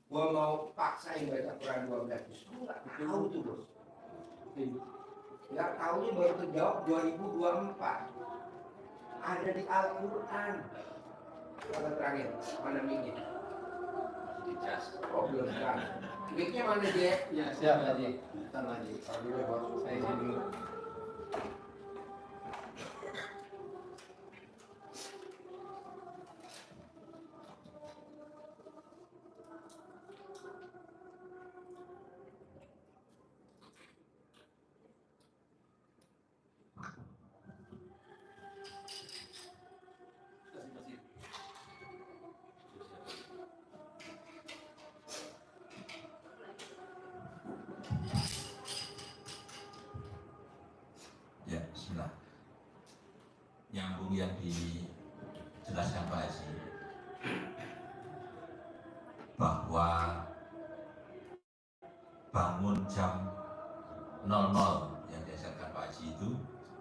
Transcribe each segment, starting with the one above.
Gua mau paksain baca Quran 12 juz. Gua nggak tahu tuh bos. Nggak tahunya baru terjawab 2024. Ada di Al-Quran. Kata terakhir, mana mic-nya? Oh belum kan. Mic-nya mana dia? Ya siap lagi. Bentar lagi. Saya isi dulu. Ya, bismillah. Nyambung yang dijelaskan Pak Haji bahwa bangun jam 00 yang diajarkan Pak Haji itu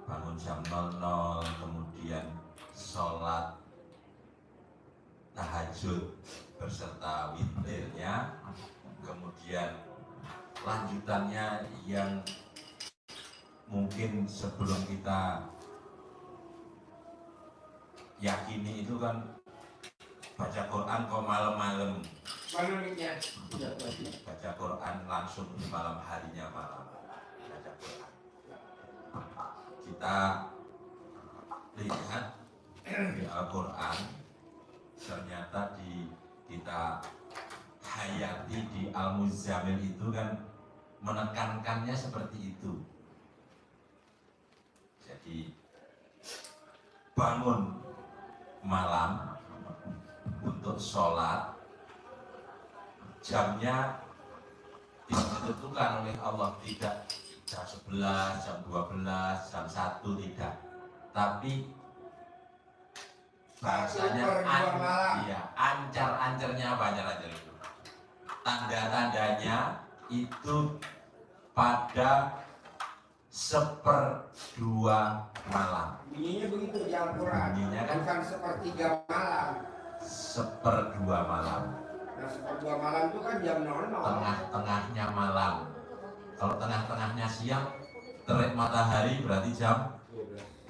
bangun jam 00, kemudian sholat tahajud beserta witirnya, kemudian lanjutannya yang mungkin sebelum kita yakini itu kan baca Quran kok malam-malam, Mana mic-nya? baca Quran langsung di malam harinya malam baca Quran. Kita lihat di Al-Quran ternyata kita hayati di Al-Muzammil itu kan menekankannya seperti itu. Jadi bangun malam untuk sholat, jamnya ditentukan oleh Allah, tidak jam 11, jam 12, jam 1, tidak, tapi bahasanya ancar-ancarnya apa ancar-ancar itu? Tanda-tandanya itu pada 1/2 malam. Bunyinya begitu di Al-Quran. Bunyinya kan Bukan 1/3 malam. 1/2 malam. Nah 1/2 malam itu kan jam 00. Tengah-tengahnya malam. Kalau tengah-tengahnya siang, terik matahari berarti jam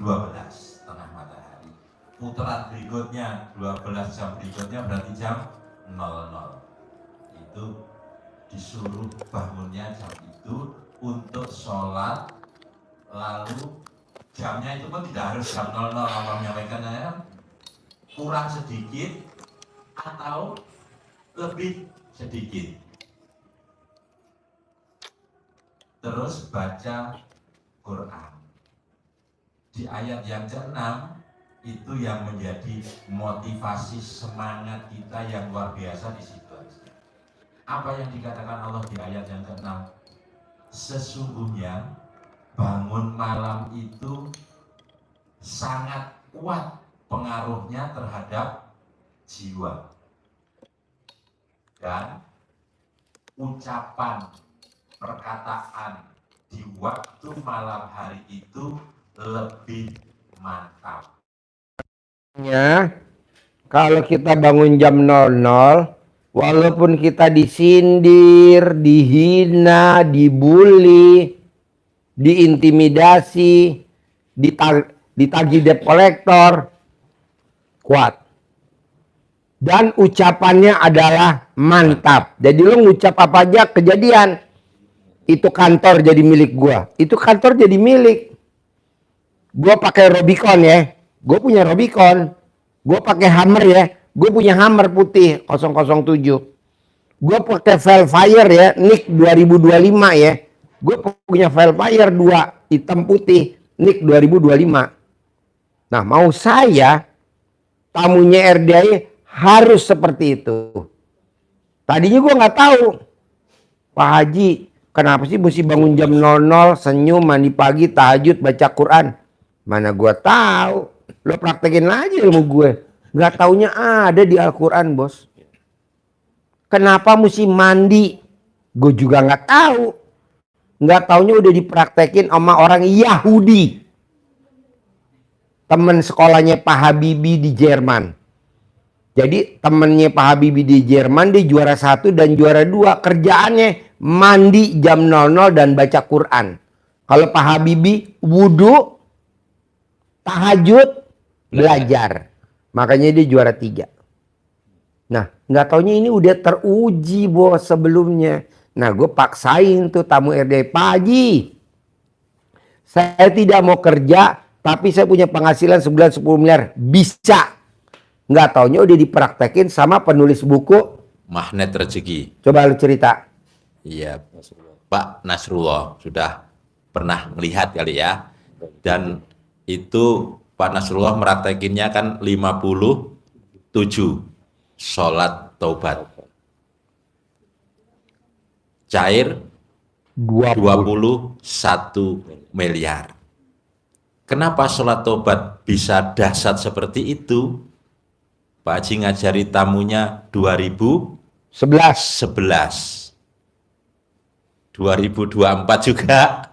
12, tengah matahari. Putaran berikutnya 12 jam berikutnya berarti jam 00. Itu disuruh bangunnya jam itu untuk sholat, lalu jamnya itu pun tidak harus jam 00. Allah menyampaikan kurang sedikit atau lebih sedikit. Terus baca Quran. Di ayat yang ke-6 itu yang menjadi motivasi semangat kita yang luar biasa di situ. Apa yang dikatakan Allah di ayat yang ke-6? Sesungguhnya bangun malam itu sangat kuat pengaruhnya terhadap jiwa, dan ucapan perkataan di waktu malam hari itu lebih mantap. Kalau kita bangun jam 00, walaupun kita disindir, dihina, dibully, diintimidasi, ditagih debt collector, kuat. Dan ucapannya adalah mantap. Jadi lu ngucap apa aja kejadian. Itu kantor jadi milik gua. Itu kantor jadi milik. Gua pakai Rubicon ya. Gua punya Rubicon. Gua pakai Hammer ya. Gua punya Hammer putih 007. Gua pakai Velfire ya, NIK 2025 ya. Gua punya Velfire 2 hitam putih, NIK 2025. Nah, mau saya tamunya RDI harus seperti itu. Tadinya gua nggak tahu. Pak Haji, kenapa sih mesti bangun jam 00, senyum, mandi pagi, tahajud, baca Quran? Mana gua tahu. Lo praktekin aja ilmu gue. Gak taunya ada di Al-Quran, bos. Kenapa mesti mandi? Gue juga gak tahu. Gak taunya udah dipraktekin sama orang Yahudi. Temen sekolahnya Pak Habibie di Jerman. Jadi temennya Pak Habibie di Jerman dia juara 1 dan juara 2. Kerjaannya mandi jam 00 dan baca Quran. Kalau Pak Habibie wudhu, tahajud, belajar. Makanya dia juara 3. Nah, nggak taunya ini udah teruji bos sebelumnya. Nah, gue paksain tuh tamu RDI, Pak Haji, saya tidak mau kerja, tapi saya punya penghasilan sebulan 10 miliar. Bisa. Nggak taunya udah dipraktekin sama penulis buku Magnet Rezeki. Coba lu cerita. Iya, Pak Nasrullah sudah pernah melihat kali ya. Dan itu Pak Nasrullah meraktekinnya kan 57 sholat taubat. Cair 21 miliar. Kenapa sholat taubat bisa dahsyat seperti itu? Pak Haji ngajari tamunya 2011. 2024 juga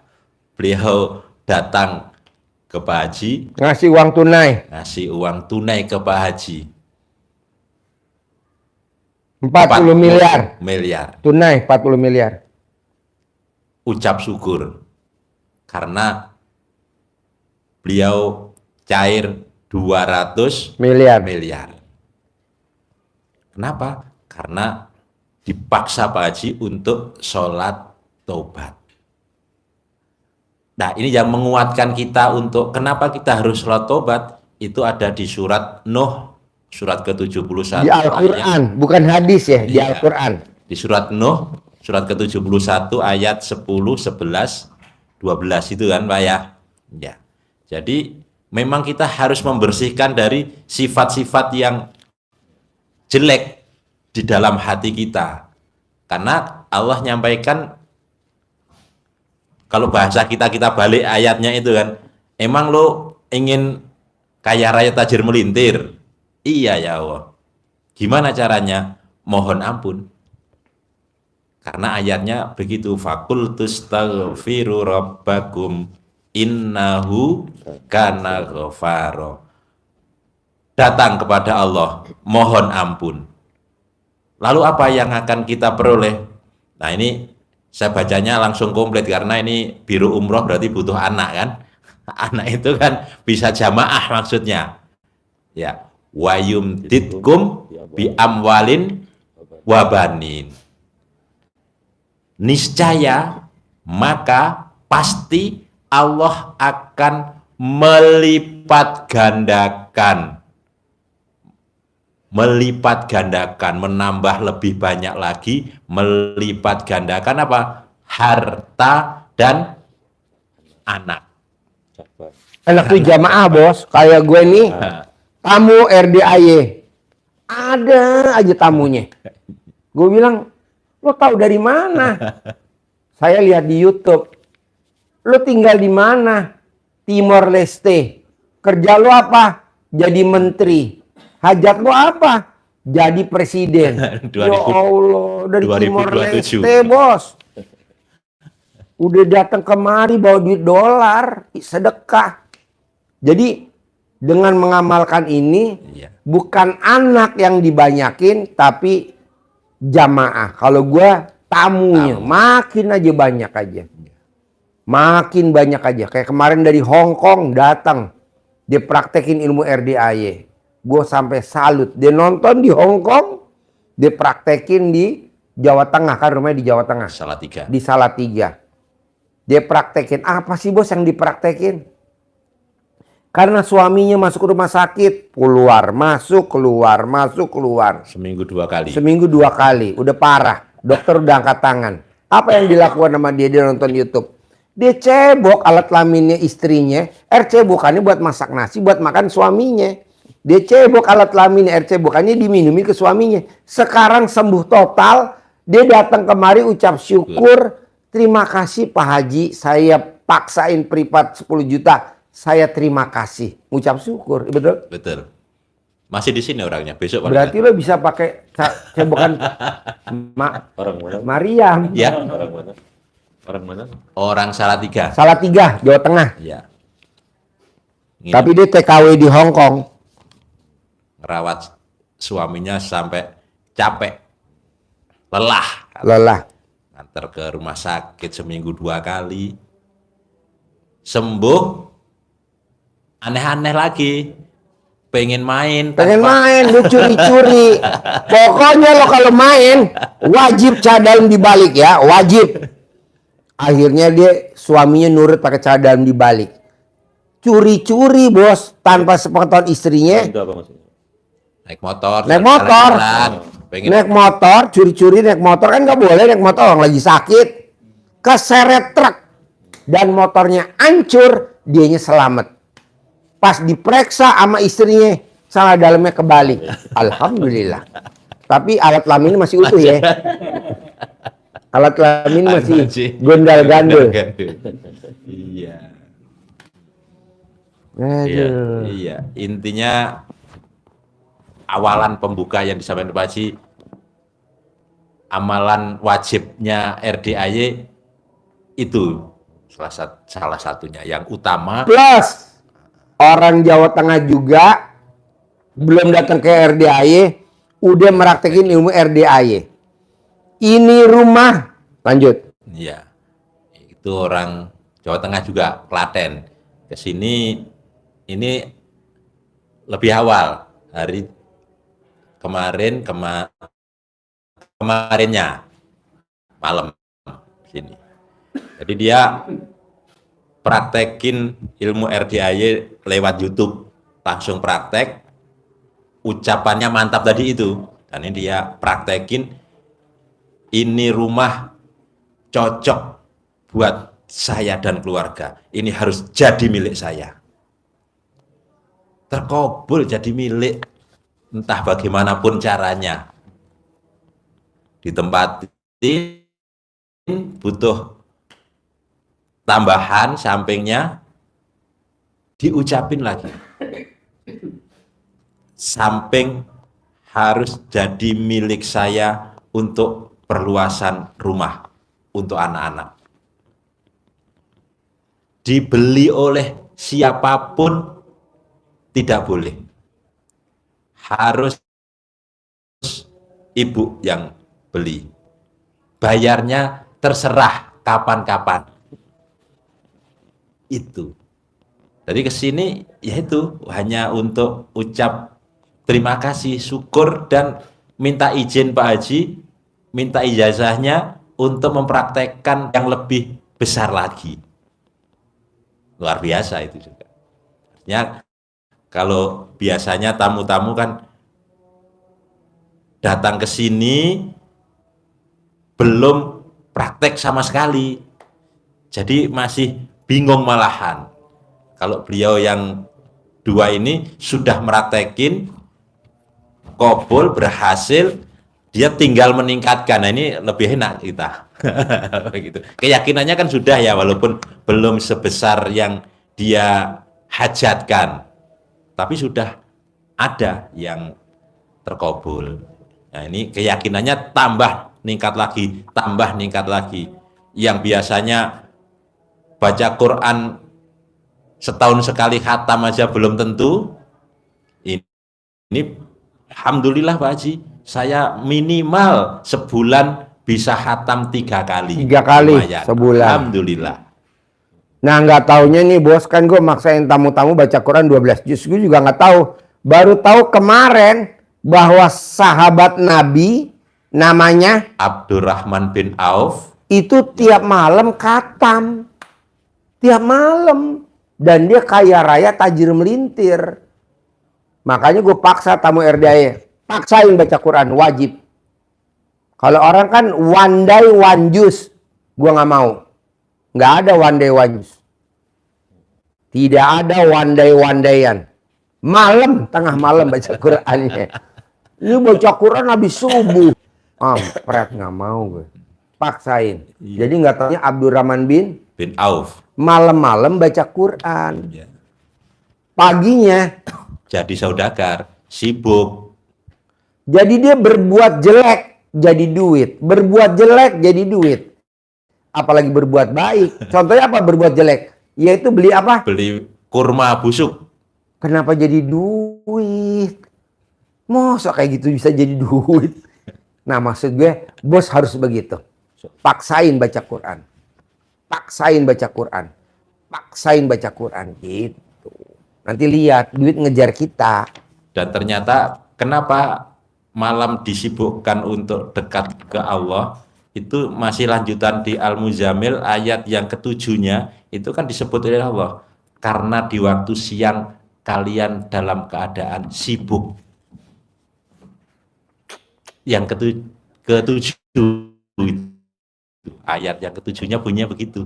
beliau datang ke Pak Haji. Ngasih uang tunai. Ngasih uang tunai ke Pak Haji. 40 miliar. Tunai 40 miliar. Ucap syukur. Karena beliau cair 200 miliar. Kenapa? Karena dipaksa Pak Haji untuk sholat taubat. Nah, ini yang menguatkan kita untuk kenapa kita harus sholat taubat. Itu ada di surat Nuh, surat ke-71. Di Al-Quran, bukan hadis ya, di Iya. Al-Quran. Di surat Nuh, surat ke-71 ayat 10, 11, 12 itu kan Pak ya. Ya. Jadi memang kita harus membersihkan dari sifat-sifat yang jelek di dalam hati kita. Karena Allah nyampaikan, kalau bahasa kita balik ayatnya itu kan, emang lo ingin kaya raya tajir melintir? Iya ya Allah. Gimana caranya? Mohon ampun. Karena ayatnya begitu, fakultus taghfiru rabbakum innahu kana ghafaro. Datang kepada Allah, mohon ampun. Lalu apa yang akan kita peroleh? Nah, ini saya bacanya langsung komplit karena ini biru umroh berarti butuh anak kan. Anak itu kan bisa jamaah maksudnya. Ya, wayumditkum bi amwalin wabanin. Niscaya maka pasti Allah akan melipat gandakan, menambah lebih banyak lagi, melipat gandakan apa? Harta dan anak. Enak tuh jamaah bos, kayak gue nih, tamu RDIY. Ada aja tamunya. Gue bilang, lo tahu dari mana? Saya lihat di YouTube. Lo tinggal di mana? Timor Leste. Kerja lo apa? Jadi menteri. Hajat lo apa? Jadi presiden. Ya Allah, dari Timor Leste bos. Udah datang kemari bawa duit dolar, sedekah. Jadi dengan mengamalkan ini, bukan anak yang dibanyakin, tapi jamaah. Kalau gue tamunya, makin aja banyak aja. Makin banyak aja. Kayak kemarin dari Hong Kong datang. Dia praktekin ilmu RDIY. Gue sampai salut. Dia nonton di Hong Kong, dia praktekin di Jawa Tengah. Kan rumahnya di Jawa Tengah. Salatiga. Di Salatiga. Dia praktekin. Apa sih bos yang dipraktekin? Karena suaminya masuk ke rumah sakit. Keluar, masuk, keluar, masuk, keluar. Seminggu 2 kali. Seminggu 2 kali. Udah parah. Dokter udah angkat tangan. Apa yang dilakukan sama dia? Dia nonton YouTube. Dia cebok alat kelaminnya istrinya. Cebokannya buat masak nasi, buat makan suaminya. Dia cebok alat kelaminnya, cebokannya diminumi ke suaminya. Sekarang sembuh total. Dia datang kemari ucap syukur. Terima kasih Pak Haji, saya paksain privat 10 juta. Saya terima kasih. Ucap syukur, betul? Betul. Masih di sini orangnya, besok Berarti lo bisa pakai cebokan Orang mana? Mariam. ya. Orang mana? Orang mana? Orang Salatiga. Salatiga, Jawa Tengah. Ya. Tapi dia TKW di Hong Kong. Ngerawat suaminya sampai capek, lelah, Lelah. antar ke rumah sakit seminggu 2 kali, sembuh, aneh-aneh lagi, pengen main, Pengen main, lu curi-curi. Pokoknya lo kalau main wajib cadang dibalik ya, wajib. Akhirnya dia suaminya nurut pakai cadang dibalik. Curi-curi bos, tanpa sepengetahuan istrinya. Itu apa maksudnya? naik motor, Naik motor. jalan-jalan, pengen Naik motor, curi-curi naik motor kan nggak boleh naik motor orang lagi sakit. Keseret truk dan motornya hancur, dianya selamat. Pas diperiksa sama istrinya, salah dalamnya kebalik. Alhamdulillah. Tapi alat kelamin masih utuh ya. Alat kelamin masih gondal-gandul. Iya. Iya, Aduh. iya. Intinya awalan pembuka yang disampaikan Pak Haji, amalan wajibnya RDAY itu salah satunya yang utama. Plus orang Jawa Tengah juga belum datang ke RDAY udah meraktekin ilmu RDAY. Ini rumah, lanjut. Iya. Itu orang Jawa Tengah juga, Klaten. Ke sini ini lebih awal hari kemarinnya malam sini. Jadi dia praktekin ilmu RDAY lewat YouTube, langsung praktek, ucapannya mantap tadi itu. Dan ini dia praktekin, ini rumah cocok buat saya dan keluarga. Ini harus jadi milik saya. Terkabul jadi milik, entah bagaimanapun caranya. Ditempatin, butuh tambahan sampingnya, diucapin lagi. Samping harus jadi milik saya untuk perluasan rumah untuk anak-anak. Dibeli oleh siapapun tidak boleh. Harus ibu yang beli. Bayarnya terserah kapan-kapan. Itu. Jadi ke sini yaitu hanya untuk ucap terima kasih, syukur, dan minta izin Pak Haji, minta ijazahnya untuk mempraktekkan yang lebih besar lagi. Luar biasa itu juga. Artinya kalau biasanya tamu-tamu kan datang ke sini belum praktek sama sekali. Jadi masih bingung malahan. Kalau beliau yang 2 ini sudah meraktekin, kabul, berhasil, dia tinggal meningkatkan. Nah, ini lebih enak kita. Begitu. Keyakinannya kan sudah ya, walaupun belum sebesar yang dia hajatkan. Tapi sudah ada yang terkabul. Nah, ini keyakinannya tambah meningkat lagi. Yang biasanya baca Quran setahun sekali khatam aja belum tentu. Ini alhamdulillah Pak Haji, saya minimal sebulan bisa khatam 3 kali. 3 kali Lumayan. sebulan. Alhamdulillah. Nah nggak taunya nih bos, kan gue maksain tamu-tamu baca Quran 12 juz. Gue juga nggak tahu. Baru tahu kemarin bahwa sahabat Nabi namanya Abdurrahman bin Auf itu tiap malam khatam. Tiap malam. Dan dia kaya raya tajir melintir. Makanya gue paksa tamu RDAY. Paksain baca Quran, wajib. Kalau orang kan one day one juz. Gue nggak mau. Nggak ada one day one juz. Tidak ada one day one dayan. Malam, tengah malam baca Qurannya. Ini baca Quran habis subuh. Pret nggak mau gue. Paksain. Jadi nggak taunya Abdurrahman bin Auf. Malam-malam baca Quran. Ya. Paginya Jadi saudagar, sibuk. jadi dia berbuat jelek jadi duit. Berbuat jelek jadi duit. Apalagi berbuat baik. Contohnya apa berbuat jelek? Yaitu beli apa? Beli kurma busuk. Kenapa jadi duit? Masa kayak gitu bisa jadi duit? Nah, maksud gue, bos harus begitu. Paksain baca Quran. Paksain baca Quran. Paksain baca Quran gitu. Nanti lihat duit ngejar kita. Dan ternyata kenapa malam disibukkan untuk dekat ke Allah, itu masih lanjutan di Al-Muzammil ayat yang ketujuhnya, itu kan disebut oleh Allah, karena di waktu siang kalian dalam keadaan sibuk. Yang ketujuh ayat yang ketujuhnya bunyinya begitu.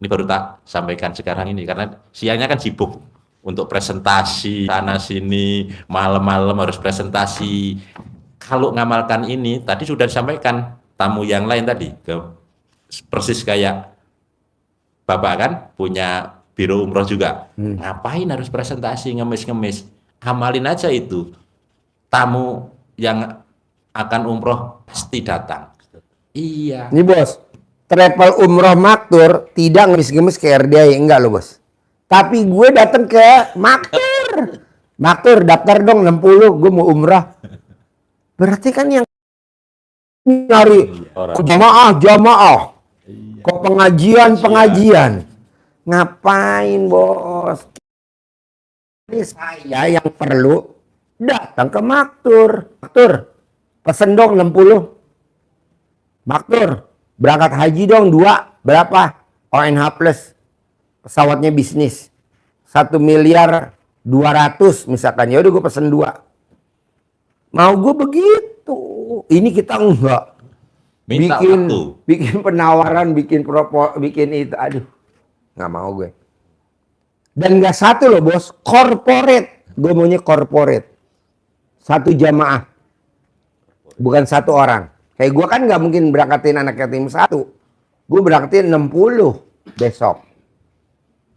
Ini baru tak sampaikan sekarang ini, karena siangnya kan sibuk untuk presentasi sana sini, malam-malam harus presentasi. Kalau ngamalkan ini tadi sudah disampaikan tamu yang lain tadi, persis kayak Bapak kan punya biro umroh juga. Ngapain harus presentasi ngemis-ngemis? Amalin aja itu. Tamu yang akan umroh pasti datang. Iya. Ini bos, travel umroh maktur tidak ngemis-ngemis ke RDI, enggak loh bos. Tapi gue datang ke maktur. Maktur daftar dong 60, gue mau umrah. Berarti kan yang nyari jamaah. Kok pengajian. Ngapain bos? Ini saya yang perlu datang ke maktur. Maktur, pesen dong 60. Maktur, berangkat haji dong 2. Berapa? ONH plus. Pesawatnya bisnis. 1.200.000.000 misalkan. Ya udah gue pesen 2. Mau gue begitu. Ini kita enggak. Minta bikin penawaran, bikin itu. Aduh, nggak mau gue. Dan nggak satu loh bos, corporate. Gue maunya corporate. Satu jamaah. Bukan satu orang. Kayak gue kan nggak mungkin berangkatin anak yatim 1. Gue berangkatin 60 besok.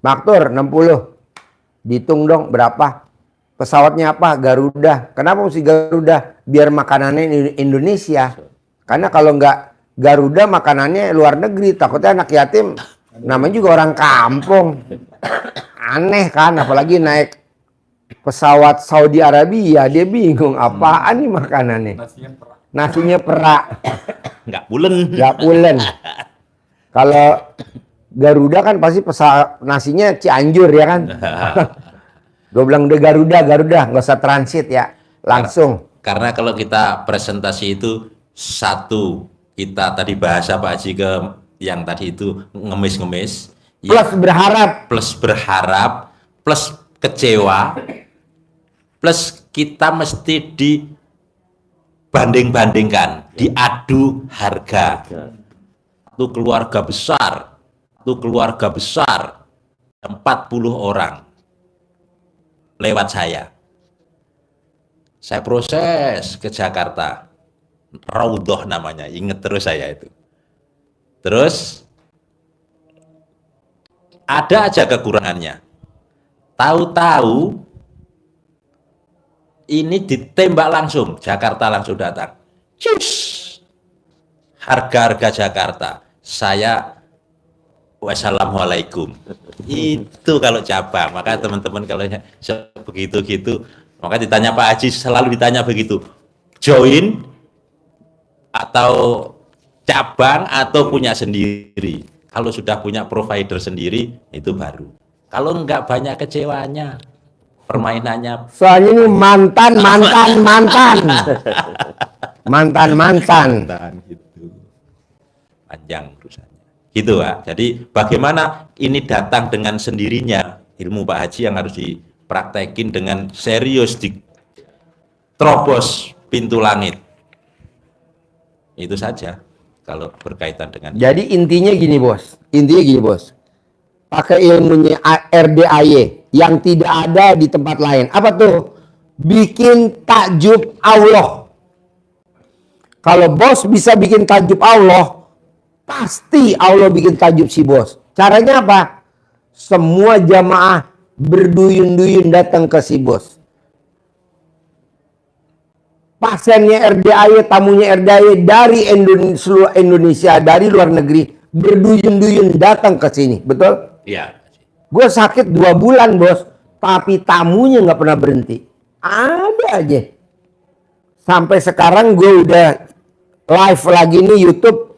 Maktur 60. Dihitung dong berapa. Pesawatnya apa? Garuda. Kenapa mesti Garuda? Biar makanannya Indonesia. Karena kalau nggak Garuda makanannya luar negeri. Takutnya anak yatim namanya juga orang kampung. Aneh kan, apalagi naik pesawat Saudi Arabia, dia bingung apaan nih makanannya. Nasinya perak. Nggak pulen. Kalau Garuda kan pasti nasinya Cianjur ya kan. Gue bilang udah Garuda, nggak usah transit ya, langsung. Karena kalau kita presentasi itu satu, kita tadi bahasa Pak Haji ke yang tadi itu ngemis-ngemis. Plus berharap, plus kecewa, plus kita mesti dibanding-bandingkan, diadu harga. Itu keluarga besar, 40 orang lewat saya proses ke Jakarta, Raudhoh namanya, inget terus saya itu. Terus ada aja kekurangannya. Tahu-tahu ini ditembak langsung, Jakarta langsung datang. Cus, harga-harga Jakarta. Saya wassalamualaikum. Itu kalau cabang. Maka teman-teman kalau begitu-gitu, maka ditanya Pak Haji, selalu ditanya begitu. Join atau cabang atau punya sendiri. Kalau sudah punya provider sendiri itu baru. Kalau enggak banyak kecewanya. Permainannya. Soalnya ini mantan. Gitu. Panjang urusannya. Gitu Pak. Jadi bagaimana ini datang dengan sendirinya, ilmu Pak Haji yang harus dipraktekin dengan serius, diterobos pintu langit. Itu saja kalau berkaitan dengan. Jadi intinya gini bos. Pakai ilmunya RDAY yang tidak ada di tempat lain. Apa tuh? Bikin takjub Allah. Kalau bos bisa bikin takjub Allah, pasti Allah bikin takjub si bos. Caranya apa? Semua jamaah berduyun-duyun datang ke si bos. Pasiennya RDAY, tamunya RDAY dari seluruh Indonesia, dari luar negeri, berduyun-duyun datang ke sini. Betul? Iya. Gue sakit 2 bulan bos, tapi tamunya nggak pernah berhenti. Ada aja. Sampai sekarang gue udah live lagi nih YouTube,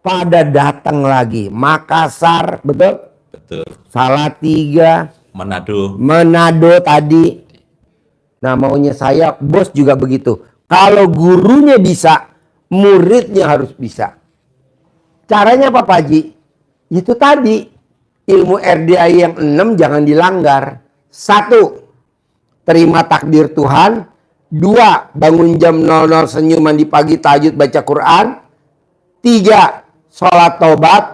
pada datang lagi. Makassar, betul? Betul. Salatiga, Manado tadi. Nah, maunya saya, bos juga begitu. Kalau gurunya bisa, muridnya harus bisa. Caranya apa, Pak Haji? Itu tadi, ilmu RDI yang 6 jangan dilanggar. 1, terima takdir Tuhan. 2, bangun jam 00 senyuman di pagi, tahajud baca Quran. 3, sholat tobat.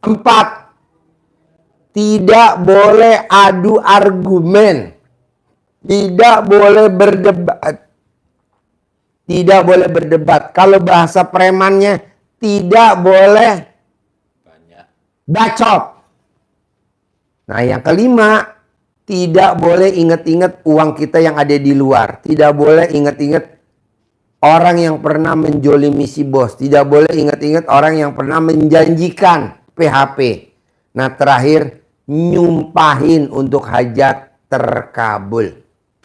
4, tidak boleh adu argumen. Tidak boleh berdebat. Tidak boleh berdebat. Kalau bahasa premannya, tidak boleh banyak bacot. Nah, yang kelima, tidak boleh ingat-ingat uang kita yang ada di luar. Tidak boleh ingat-ingat orang yang pernah menjolimi si bos. Tidak boleh ingat-ingat orang yang pernah menjanjikan PHP. Nah, terakhir, nyumpahin untuk hajat terkabul.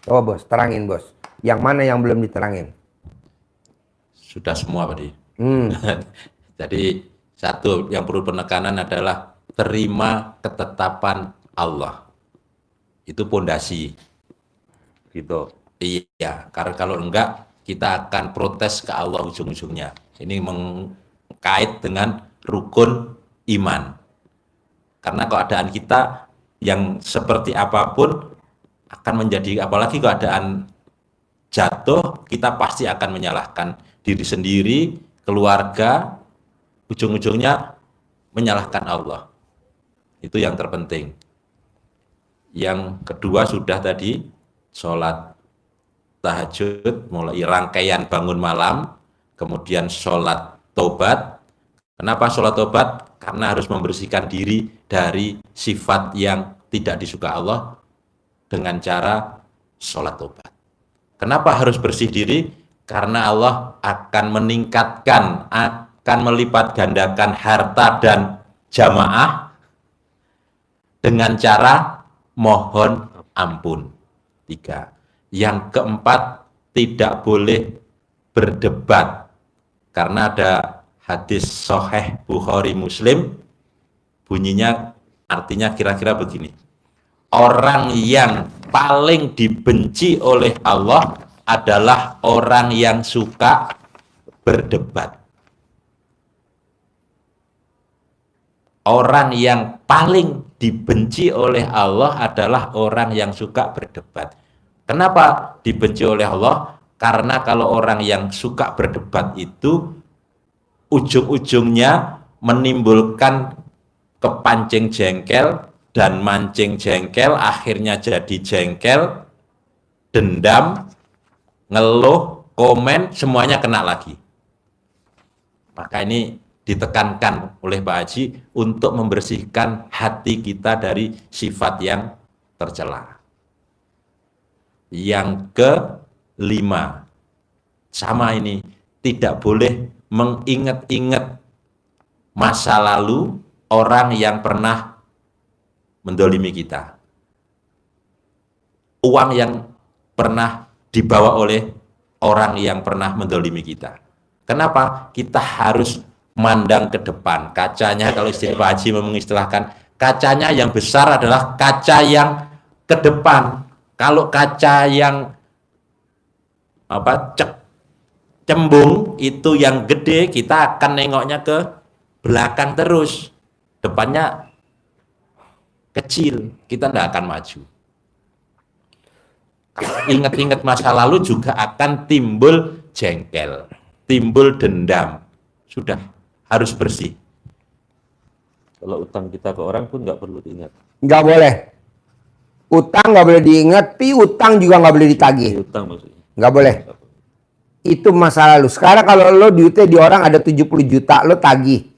Coba bos, terangin bos. Yang mana yang belum diterangin? sudah semua, Pak Di. Hmm. Jadi satu yang perlu penekanan adalah terima ketetapan Allah. Itu pondasi. Gitu. Iya, karena kalau enggak kita akan protes ke Allah ujung-ujungnya. Ini mengkait dengan rukun iman. Karena keadaan kita yang seperti apapun akan menjadi, apalagi keadaan jatuh, kita pasti akan menyalahkan diri sendiri, keluarga, ujung-ujungnya menyalahkan Allah. Itu yang terpenting. Yang kedua sudah tadi, sholat tahajud, mulai rangkaian bangun malam, kemudian sholat tobat. Kenapa sholat tobat? Karena harus membersihkan diri dari sifat yang tidak disuka Allah dengan cara sholat tobat. Kenapa harus bersih diri? Karena Allah akan meningkatkan, akan melipat gandakan harta dan jamaah dengan cara mohon ampun. 3. Yang keempat, tidak boleh berdebat. Karena ada hadis Sahih Bukhari Muslim, bunyinya artinya kira-kira begini. Orang yang paling dibenci oleh Allah adalah orang yang suka berdebat. Orang yang paling dibenci oleh Allah adalah orang yang suka berdebat. Kenapa dibenci oleh Allah? Karena kalau orang yang suka berdebat itu ujung-ujungnya menimbulkan kepancing jengkel dan mancing jengkel, akhirnya jadi jengkel, dendam, ngeluh, komen, semuanya kena lagi. Maka ini ditekankan oleh Pak Haji untuk membersihkan hati kita dari sifat yang tercela. Yang kelima, sama ini, tidak boleh mengingat-ingat masa lalu orang yang pernah mendolimi kita. Uang yang pernah dibawa oleh orang yang pernah mendolimi kita. Kenapa? Kita harus mandang ke depan. Kacanya, kalau istilah Pak Haji mengistilahkan, kacanya yang besar adalah kaca yang ke depan. Kalau kaca yang cembung itu yang gede, kita akan nengoknya ke belakang terus. Depannya kecil, kita tidak akan maju. Ingat-ingat masa lalu juga akan timbul jengkel, timbul dendam. Sudah, harus bersih. Kalau utang kita ke orang pun nggak perlu diingat. Nggak boleh. Utang nggak boleh diingat, piutang juga nggak boleh ditagih. Utang maksudnya. Nggak boleh. Itu masa lalu. Sekarang kalau lo duitnya di orang ada 70 juta, lo tagih.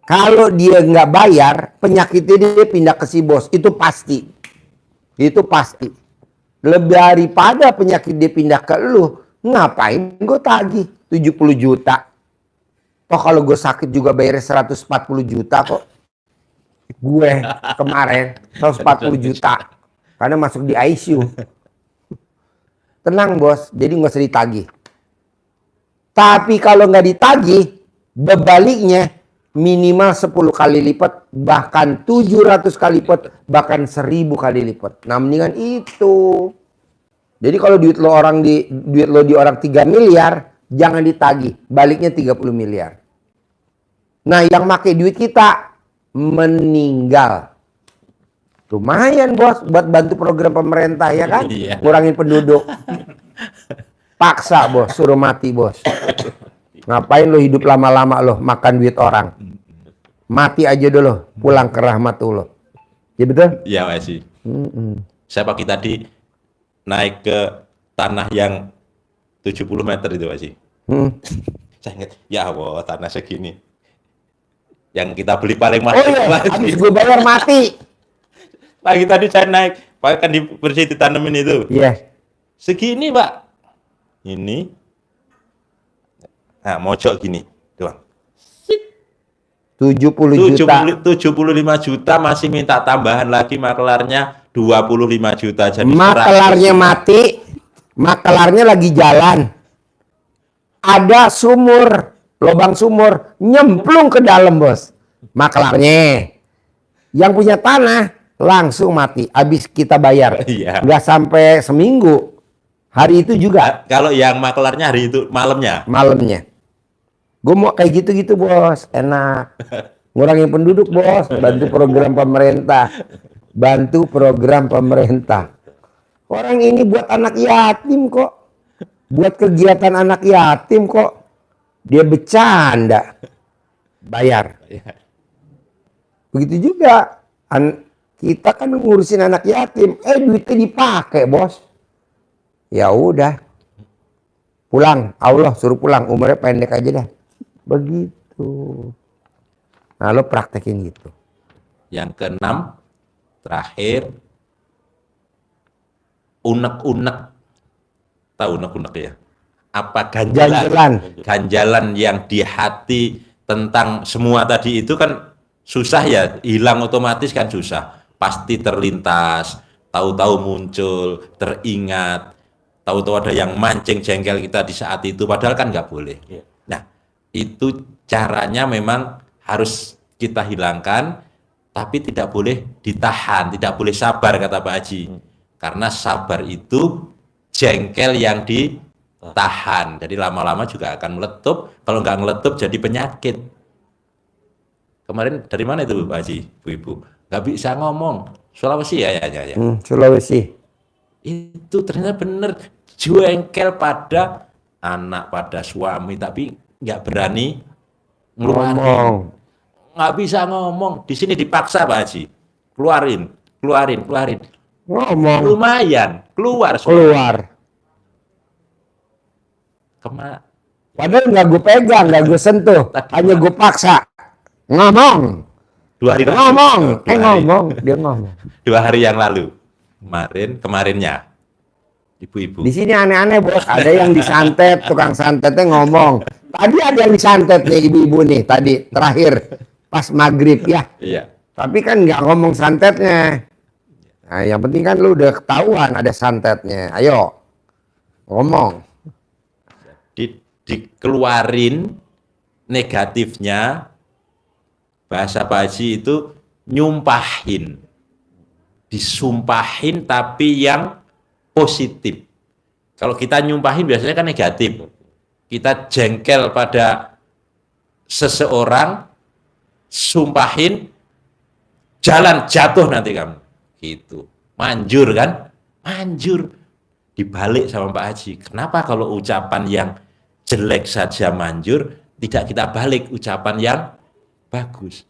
Kalau dia nggak bayar, penyakitnya dia pindah ke si bos. Itu pasti. Itu pasti. Lebih daripada penyakit dia pindah ke lu, ngapain gue tagih 70 juta? Toh kalau gue sakit juga bayar 140 juta kok. Gue kemarin 140 juta. Karena masuk di ICU. tenang bos, jadi nggak usah ditagih. Tapi kalau nggak ditagih, bebaliknya minimal 10 kali lipat, bahkan 700 kali lipat, bahkan 1000 kali lipat. Nah, mendingan itu. Jadi kalau duit lo di orang 3 miliar, jangan ditagih, baliknya 30 miliar. Nah, yang pakai duit kita meninggal. Lumayan bos buat bantu program pemerintah ya kan? Iya. Ngurangin penduduk. Paksa bos, suruh mati bos. Ngapain lo hidup lama-lama lo makan duit orang? Mati aja dulu, pulang ke rahmatullah. Ya betul? Iya Pak Haji. Saya pagi tadi naik ke tanah yang 70 meter itu Pak Haji. Saya ingat, ya Allah tanah segini. Yang kita beli paling mahal. Oh iya, Pak Haji. habis gue bayar mati. Pagi tadi saya naik, Pak kan bersih ditanemin itu. Iya. Segini Pak. Ini. Nah, mojok gini doang. 70 juta. 75 juta masih minta tambahan lagi makelarnya 25 juta jadi Makelarnya 100 juta. mati. Makelarnya lagi jalan. Ada sumur, lubang sumur, nyemplung ke dalam bos. Makelarnya. Yang punya tanah langsung mati. Habis kita bayar. Iya. Nggak sampai seminggu. Hari itu juga. Kalau yang makelarnya hari itu malamnya. Malamnya. Gue mau kayak gitu-gitu bos. Enak. Ngurangin penduduk bos. Bantu program pemerintah. Bantu program pemerintah. Orang ini buat anak yatim kok. Buat kegiatan anak yatim kok. Dia bercanda. Bayar. Begitu juga. Kita kan ngurusin anak yatim. Duitnya dipakai bos. Ya udah. Pulang. Allah suruh pulang. Umurnya pendek aja dah. Begitu. Nah lo praktekin gitu. Yang keenam, terakhir, unek-unek. Tahu unek-unek ya? Apa ganjalan? Ganjalan yang di hati tentang semua tadi itu kan susah ya, hilang otomatis kan susah. Pasti terlintas, tahu-tahu muncul, teringat, tahu-tahu ada yang mancing jengkel kita di saat itu, padahal kan nggak boleh. Nah, itu caranya memang harus kita hilangkan, tapi tidak boleh ditahan, tidak boleh sabar kata Pak Haji. Karena sabar itu jengkel yang ditahan, jadi lama-lama juga akan meletup. Kalau nggak meletup jadi penyakit. Kemarin dari mana itu Pak Haji, Bu-ibu? Nggak bisa ngomong. Sulawesi ya. Sulawesi. Itu ternyata benar jengkel pada anak, pada suami, tapi nggak berani ngeluarin. Nggak bisa ngomong. Di sini dipaksa Pak Haji. Keluarin. Ngomong. Lumayan, keluar. Padahal nggak gue pegang, nggak gue sentuh, hanya gue paksa. Ngomong. 2 hari lalu. Ngomong. Dua hari. Dia ngomong. 2 hari yang lalu. Kemarinnya. Ibu-ibu. Di sini aneh-aneh bos. Ada yang disantet, tukang santetnya ngomong. Tadi ada yang disantet nih ibu-ibu nih. Tadi terakhir pas maghrib ya. Iya. Tapi kan nggak ngomong santetnya. Nah, yang penting kan lu udah ketahuan ada santetnya. Ayo ngomong. Dikeluarin negatifnya. Bahasa Pak Haji itu nyumpahin. Disumpahin tapi yang positif. Kalau kita nyumpahin biasanya kan negatif. Kita jengkel pada seseorang, sumpahin, jalan jatuh nanti kamu. Gitu. Manjur kan? Manjur. Dibalik sama Pak Haji. Kenapa kalau ucapan yang jelek saja manjur, tidak kita balik ucapan yang bagus.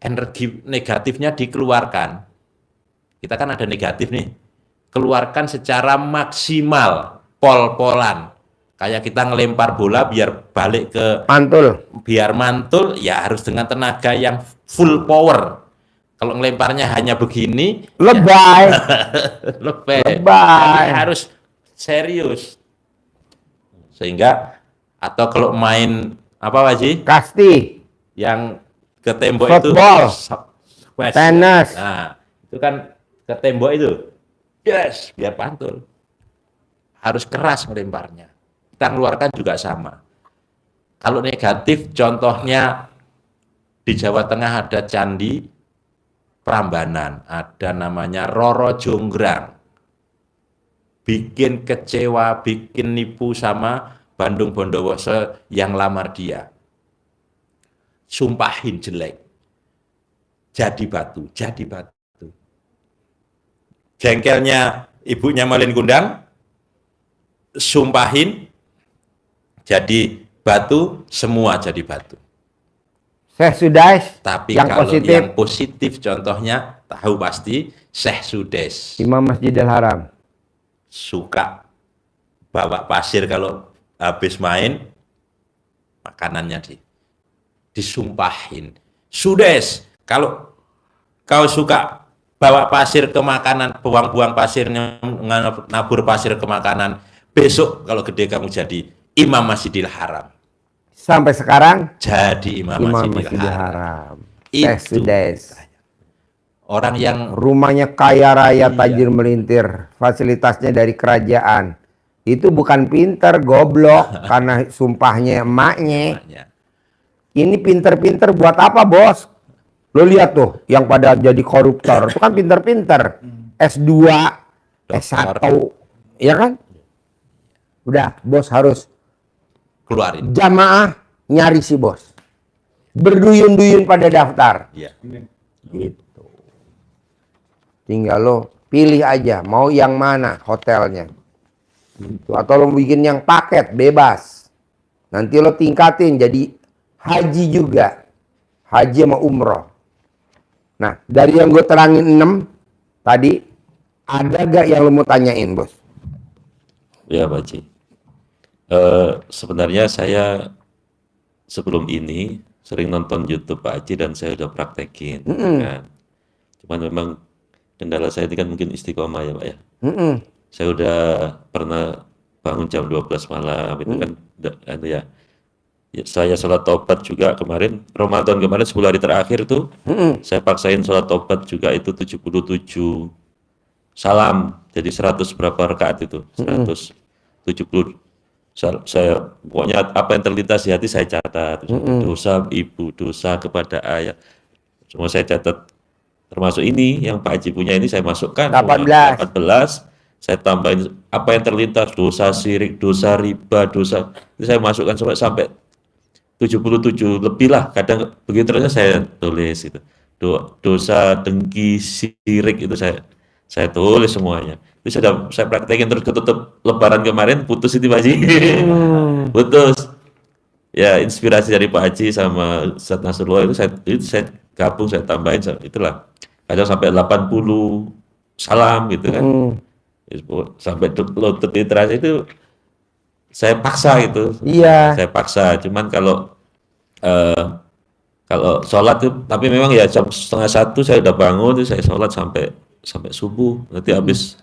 Energi negatifnya dikeluarkan. Kita kan ada negatif nih. Keluarkan secara maksimal, pol-polan. Kayak kita ngelempar bola biar balik ke biar mantul, ya harus dengan tenaga yang full power. Kalau ngelemparnya hanya begini, lebay. Tapi harus serius. Sehingga atau kalau main apa Haji? Kasti. Yang ke tembok football, itu tenis. Nah, itu kan ke tembok itu. Yes, biar pantul. harus keras melemparnya. Kita keluarkan juga sama. Kalau negatif, contohnya di Jawa Tengah ada candi Prambanan, ada namanya Roro Jonggrang. Bikin kecewa, bikin nipu sama Bandung Bondowoso yang lamar dia. Sumpahin jelek. Jadi batu. Jengkelnya ibunya Malin Kundang, sumpahin jadi batu, semua jadi batu. Syekh Sudais Tapi yang kalau positif, yang positif contohnya tahu pasti Syekh Sudes Imam Masjidil Haram. suka bawa pasir kalau habis main, makanannya disumpahin. Sudes, kalau kau suka bawa pasir ke makanan, buang-buang pasirnya, nabur pasir ke makanan, besok kalau gede kamu jadi Imam Masjidil Haram. Sampai sekarang Jadi Imam Masjidil Haram. Haram. Itu. Syekh Sudais. Orang yang Rumahnya kaya raya, tajir melintir, fasilitasnya dari kerajaan. Itu bukan pinter, goblok, karena sumpahnya emaknya. Ini pinter-pinter buat apa, bos? Lo lihat tuh, yang pada jadi koruptor, itu kan pinter-pinter. S2, S1, ya kan? Udah, bos harus keluarin. jamaah nyari si bos. Berduyun-duyun pada daftar. Ya. Gitu. Tinggal lo pilih aja mau yang mana hotelnya. Gitu. Atau lo bikin yang paket bebas. Nanti lo tingkatin jadi haji juga. Haji sama umroh. Nah, dari yang gue terangin 6 tadi, ada gak yang lo mau tanyain, bos? Ya, Pak Haji. Sebenarnya saya sebelum ini sering nonton YouTube Pak Haji dan saya udah praktekin, kan. Cuman memang kendala saya ini kan mungkin istiqomah ya Pak ya. Saya udah pernah bangun jam 12 malam itu kan ya. Ya, saya sholat taubat juga kemarin, Ramadan kemarin 10 hari terakhir tuh, saya paksain sholat taubat juga itu 77 salam, jadi 100 berapa rakaat itu, 170. Saya pokoknya apa yang terlintas di hati saya catat, dosa ibu, dosa kepada ayah, semua saya catat, termasuk ini yang Pak Haji punya ini saya masukkan 18. 14. Saya tambahin apa yang terlintas, dosa syirik, dosa riba, dosa ini saya masukkan sampai 77 lebih lah, kadang begitu terusnya saya tulis itu. Dosa dengki, syirik itu saya tulis semuanya. Itu saya praktekin terus ketutup lebaran kemarin putus itu Pak Haji. Putus. Ya, inspirasi dari Pak Haji sama Ustaz Nasrullah itu saya gabung, saya tambahin itulah. Kadang sampai 80 salam gitu kan. Sampai lutut literasi itu saya paksa itu. Iya. Saya paksa, cuman kalau sholat tuh, tapi memang ya jam 12:30 saya udah bangun, saya sholat sampai subuh. Nanti habis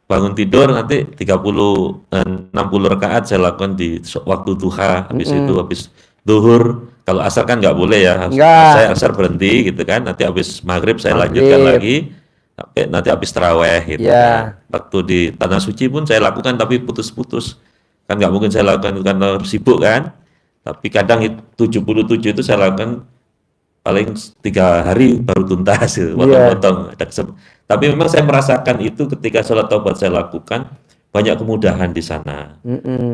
bangun tidur nanti 60 rakaat saya lakukan di waktu duha. Habis itu habis zuhur, kalau asar kan nggak boleh ya. Saya asar berhenti gitu kan. Nanti habis maghrib saya lanjutkan lagi. Sampai nanti habis taraweh gitu kan. Waktu di Tanah Suci pun saya lakukan tapi putus-putus. Kan nggak mungkin saya lakukan itu karena sibuk kan. Tapi kadang 77 itu saya lakukan paling 3 hari baru tuntas gitu, potong-potong. Tapi memang saya merasakan itu ketika sholat taubat saya lakukan, banyak kemudahan di sana.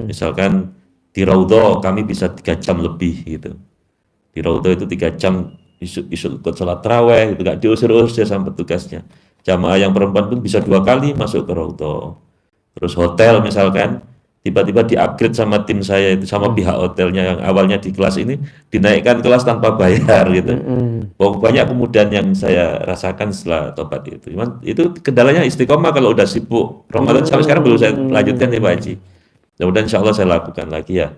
Misalkan di Raudhah kami bisa 3 jam lebih gitu. Di Raudhah itu 3 jam ikut sholat taraweh gitu, gak diusir-usir sama petugasnya. Jamaah yang perempuan pun bisa 2 kali masuk ke Raudhah. Terus hotel misalkan tiba-tiba di-upgrade sama tim saya itu, sama pihak hotelnya yang awalnya di kelas ini dinaikkan kelas tanpa bayar gitu. Banyak kemudahan yang saya rasakan setelah tobat itu. Cuman itu kendalanya istiqomah kalau udah sibuk. Ramadan sampai sekarang belum saya lanjutkan nih Pak Haji. Mudah-mudahan insya Allah saya lakukan lagi ya.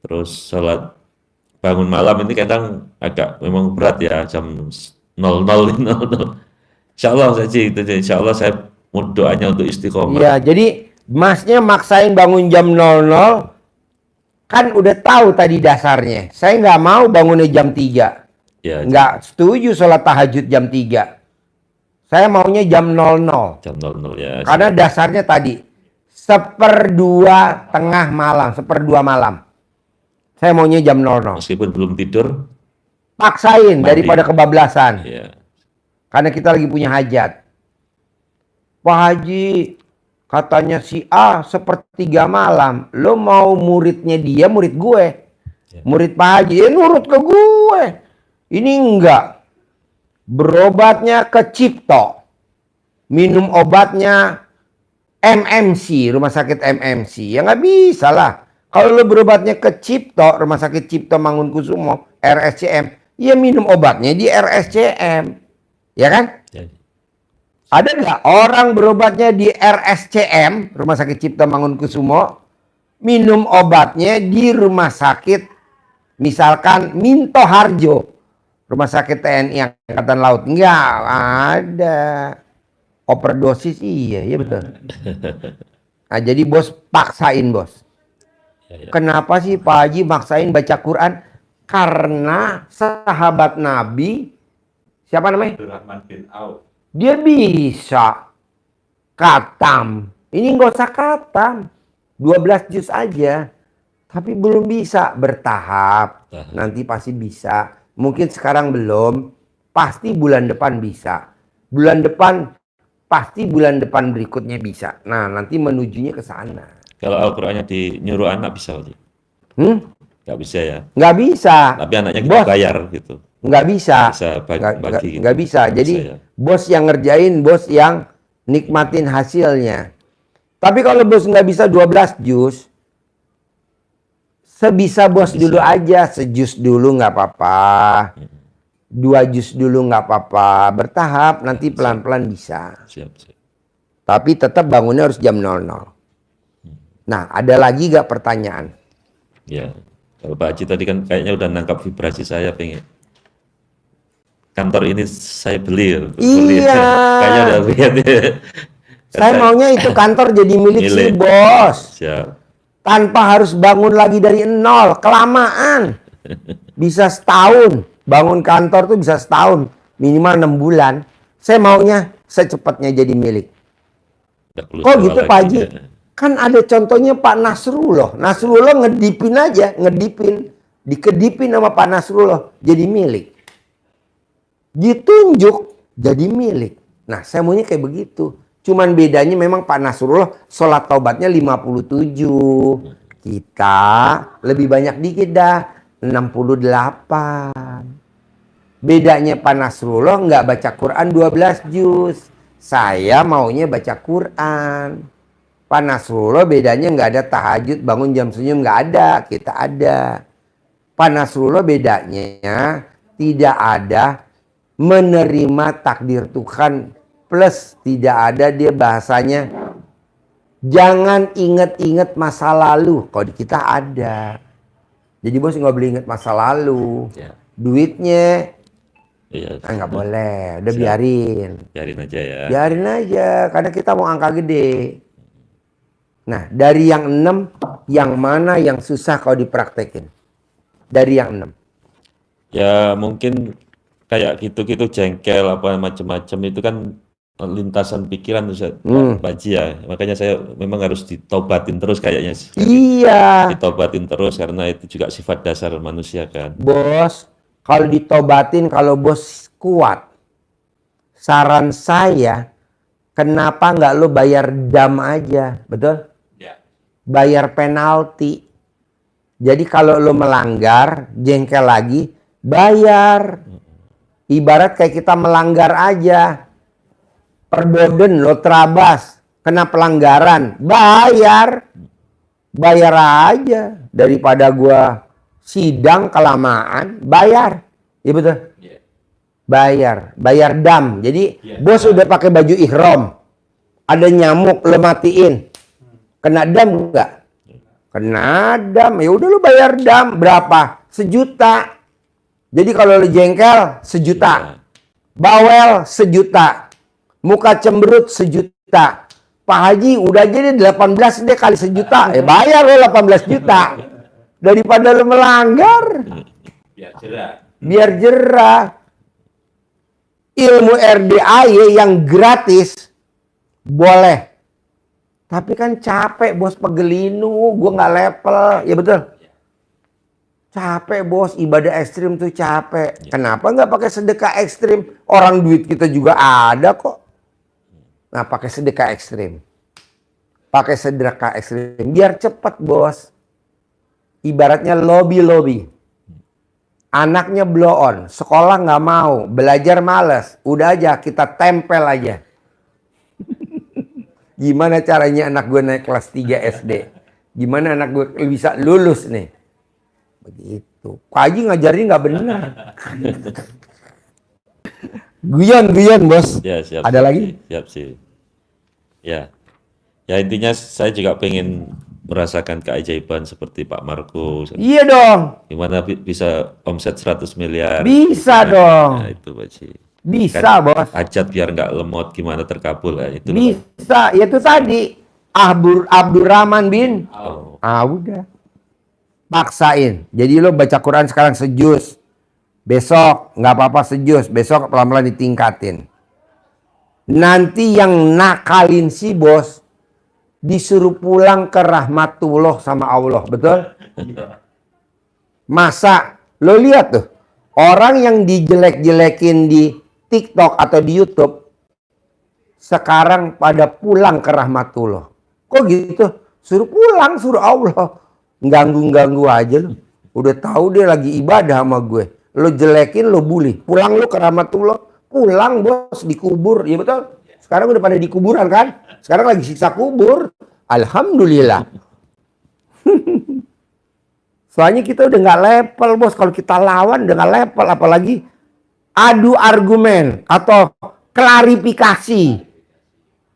Terus sholat bangun malam ini kadang agak memang berat ya, jam 00.00. Insya Allah Haji, insya Allah saya mau doanya untuk istiqomah. Iya, jadi Masnya maksain bangun jam 00, kan udah tahu tadi dasarnya. Saya nggak mau bangunnya jam 3. Ya, Nggak setuju sholat tahajud jam 3. Saya maunya jam 00. jam 00 ya. Karena dasarnya tadi, 1/2 tengah malam, 1/2 malam. Saya maunya jam 00. Meskipun belum tidur, Paksain Mandi. daripada kebablasan. ya. Karena kita lagi punya hajat. Pak Haji, katanya si A 1/3 malam. Lo mau muridnya dia, murid gue. Ya. Murid Pak Haji, nurut ke gue. Ini enggak. Berobatnya ke Cipto. Minum obatnya MMC, rumah sakit MMC. Ya nggak bisa lah. Kalau lo berobatnya ke Cipto, rumah sakit Cipto Mangunkusumo, RSCM, ya minum obatnya di RSCM. Ya kan? Ya. Ada nggak orang berobatnya di RSCM, Rumah Sakit Cipto Mangunkusumo, minum obatnya di rumah sakit, misalkan Minto Harjo, Rumah Sakit TNI Angkatan Laut? Nggak ada. Overdosis iya betul. Nah, jadi bos paksain bos. Ya. Kenapa sih Pak Haji maksain baca Quran? Karena sahabat Nabi, siapa namanya? Abdurrahman bin Auf. Dia bisa khatam. Ini nggak usah khatam. 12 juz aja. Tapi belum bisa, bertahap. Nanti pasti bisa. Mungkin sekarang belum. Pasti bulan depan bisa. Bulan depan, pasti bulan depan berikutnya bisa. Nah, nanti menujunya ke sana. Kalau Al-Qur'annya nyuruh anak bisa, Pak Haji? Nggak bisa ya. Nggak bisa. Tapi anaknya kita Bos, bayar gitu. nggak bisa. Bisa bagi gitu. Nggak bisa. Nggak Jadi bisa, ya. bos yang ngerjain, bos yang nikmatin hasilnya. Tapi kalau bos nggak bisa 12 juz, sebisa bos Bisa. dulu aja, sejus dulu nggak apa-apa, 2 juz dulu nggak apa-apa, bertahap, nanti pelan-pelan bisa. Siap, siap. Tapi tetap bangunnya harus jam 00. Nah, ada lagi nggak pertanyaan? Ya. Kalau Pak Haji tadi kan kayaknya udah nangkap vibrasi saya, pengen kantor ini saya beli. Iya. Kayaknya udah lihat ya. Saya maunya itu kantor jadi milik si Milik. bos. Siap. Tanpa harus bangun lagi dari nol, kelamaan. Bisa setahun, bangun kantor tuh bisa setahun, minimal 6 bulan. Saya maunya secepatnya jadi milik. Nggak perlu Kok sewa gitu lagi. Pak Haji? Kan ada contohnya Pak Nasrullah. Nasrullah ngedipin aja, dikedipin sama Pak Nasrullah jadi milik. Ditunjuk jadi milik. Nah, saya maunya kayak begitu. Cuman bedanya memang Pak Nasrullah sholat taubatnya 57. Kita lebih banyak dikit dah, 68. Bedanya Pak Nasrullah nggak baca Quran 12 juz. Saya maunya baca Quran. Pak Nasrullah bedanya nggak ada tahajud, bangun jam senyum, nggak ada. Kita ada. Pak Nasrullah bedanya tidak ada menerima takdir Tuhan, plus tidak ada dia bahasanya jangan inget-inget masa lalu. Kalau di kita ada. Jadi bos nggak boleh inget masa lalu. Ya. Duitnya Iya. nggak boleh, udah Siap. biarin. Biarin aja ya. Biarin aja, karena kita mau angka gede. Nah, dari yang 6, yang mana yang susah kalau dipraktekin? Dari yang 6. Ya mungkin kayak gitu-gitu jengkel apa macam-macam itu kan lintasan pikiran Ustaz, Pak Haji ya. Makanya saya memang harus ditobatin terus kayaknya. Iya, Ditobatin terus karena itu juga sifat dasar manusia kan. bos. Kalau ditobatin, kalau bos kuat. Saran saya, kenapa nggak lo bayar dam aja? Betul? Ya. Bayar penalti. Jadi kalau lo melanggar, jengkel lagi, bayar. Ibarat kayak kita melanggar aja. Perboden lo terabas, kena pelanggaran, bayar. Bayar aja. Daripada gua sidang kelamaan, bayar. Iya betul? Ya. Bayar dam. Jadi Iya, bos udah pakai baju ihram, ada nyamuk lo matiin, kena dam nggak? Kena dam, ya udah lo bayar dam berapa? 1 juta. Jadi kalau lo jengkel 1 juta, bawel 1 juta, muka cemberut 1 juta. Pak Haji udah jadi 18 deh kali 1 juta, bayar lo 18 juta daripada lo melanggar. Biar jerah. Biar jerah. Ilmu RDAY yang gratis boleh. Tapi kan capek bos, pegelinu, gue nggak level, ya betul. Capek bos, ibadah ekstrim tuh capek. Kenapa nggak pakai sedekah ekstrim? Orang duit kita juga ada kok. Nah pakai sedekah ekstrim. Pakai sedekah ekstrim, biar cepet bos. Ibaratnya lobby. Anaknya blow on, sekolah nggak mau, belajar males. Udah aja, kita tempel aja. Gimana caranya anak gue naik kelas 3 SD? Gimana anak gue bisa lulus nih? Begitu. Pak Haji ngajarin nggak benar. Guyon bos. Ya, siap. Ada lagi? Siap sih. Ya. Ya intinya saya juga pengen merasakan keajaiban seperti Pak Marco. Iya dong. Gimana bisa omset 100 miliar? Bisa dong. Nah, itu Pak Haji. Bisa Kan bos. hajat biar nggak lemot, gimana terkabul ya itu. Bisa. Ya itu tadi. Abdurrahman bin. Oh. Udah. Paksain. Jadi lo baca Quran sekarang sejuz. Besok nggak apa-apa sejuz. Besok pelan-pelan ditingkatin. Nanti yang nakalin si bos disuruh pulang ke rahmatullah sama Allah. Betul? Masa lo lihat tuh. Orang yang dijelek-jelekin di TikTok atau di YouTube sekarang pada pulang ke rahmatullah. Kok gitu? Suruh pulang, suruh Allah. Ganggu-ganggu aja lu. Udah tahu dia lagi ibadah sama gue. Lo jelekin, lo bully. Pulang lo ke rahmatullah. Pulang bos, dikubur. Ya betul. Sekarang udah pada dikuburan kan? Sekarang lagi siksa kubur. Alhamdulillah. Soalnya kita udah nggak level bos. Kalau kita lawan udah nggak level. Apalagi adu argumen. Atau klarifikasi.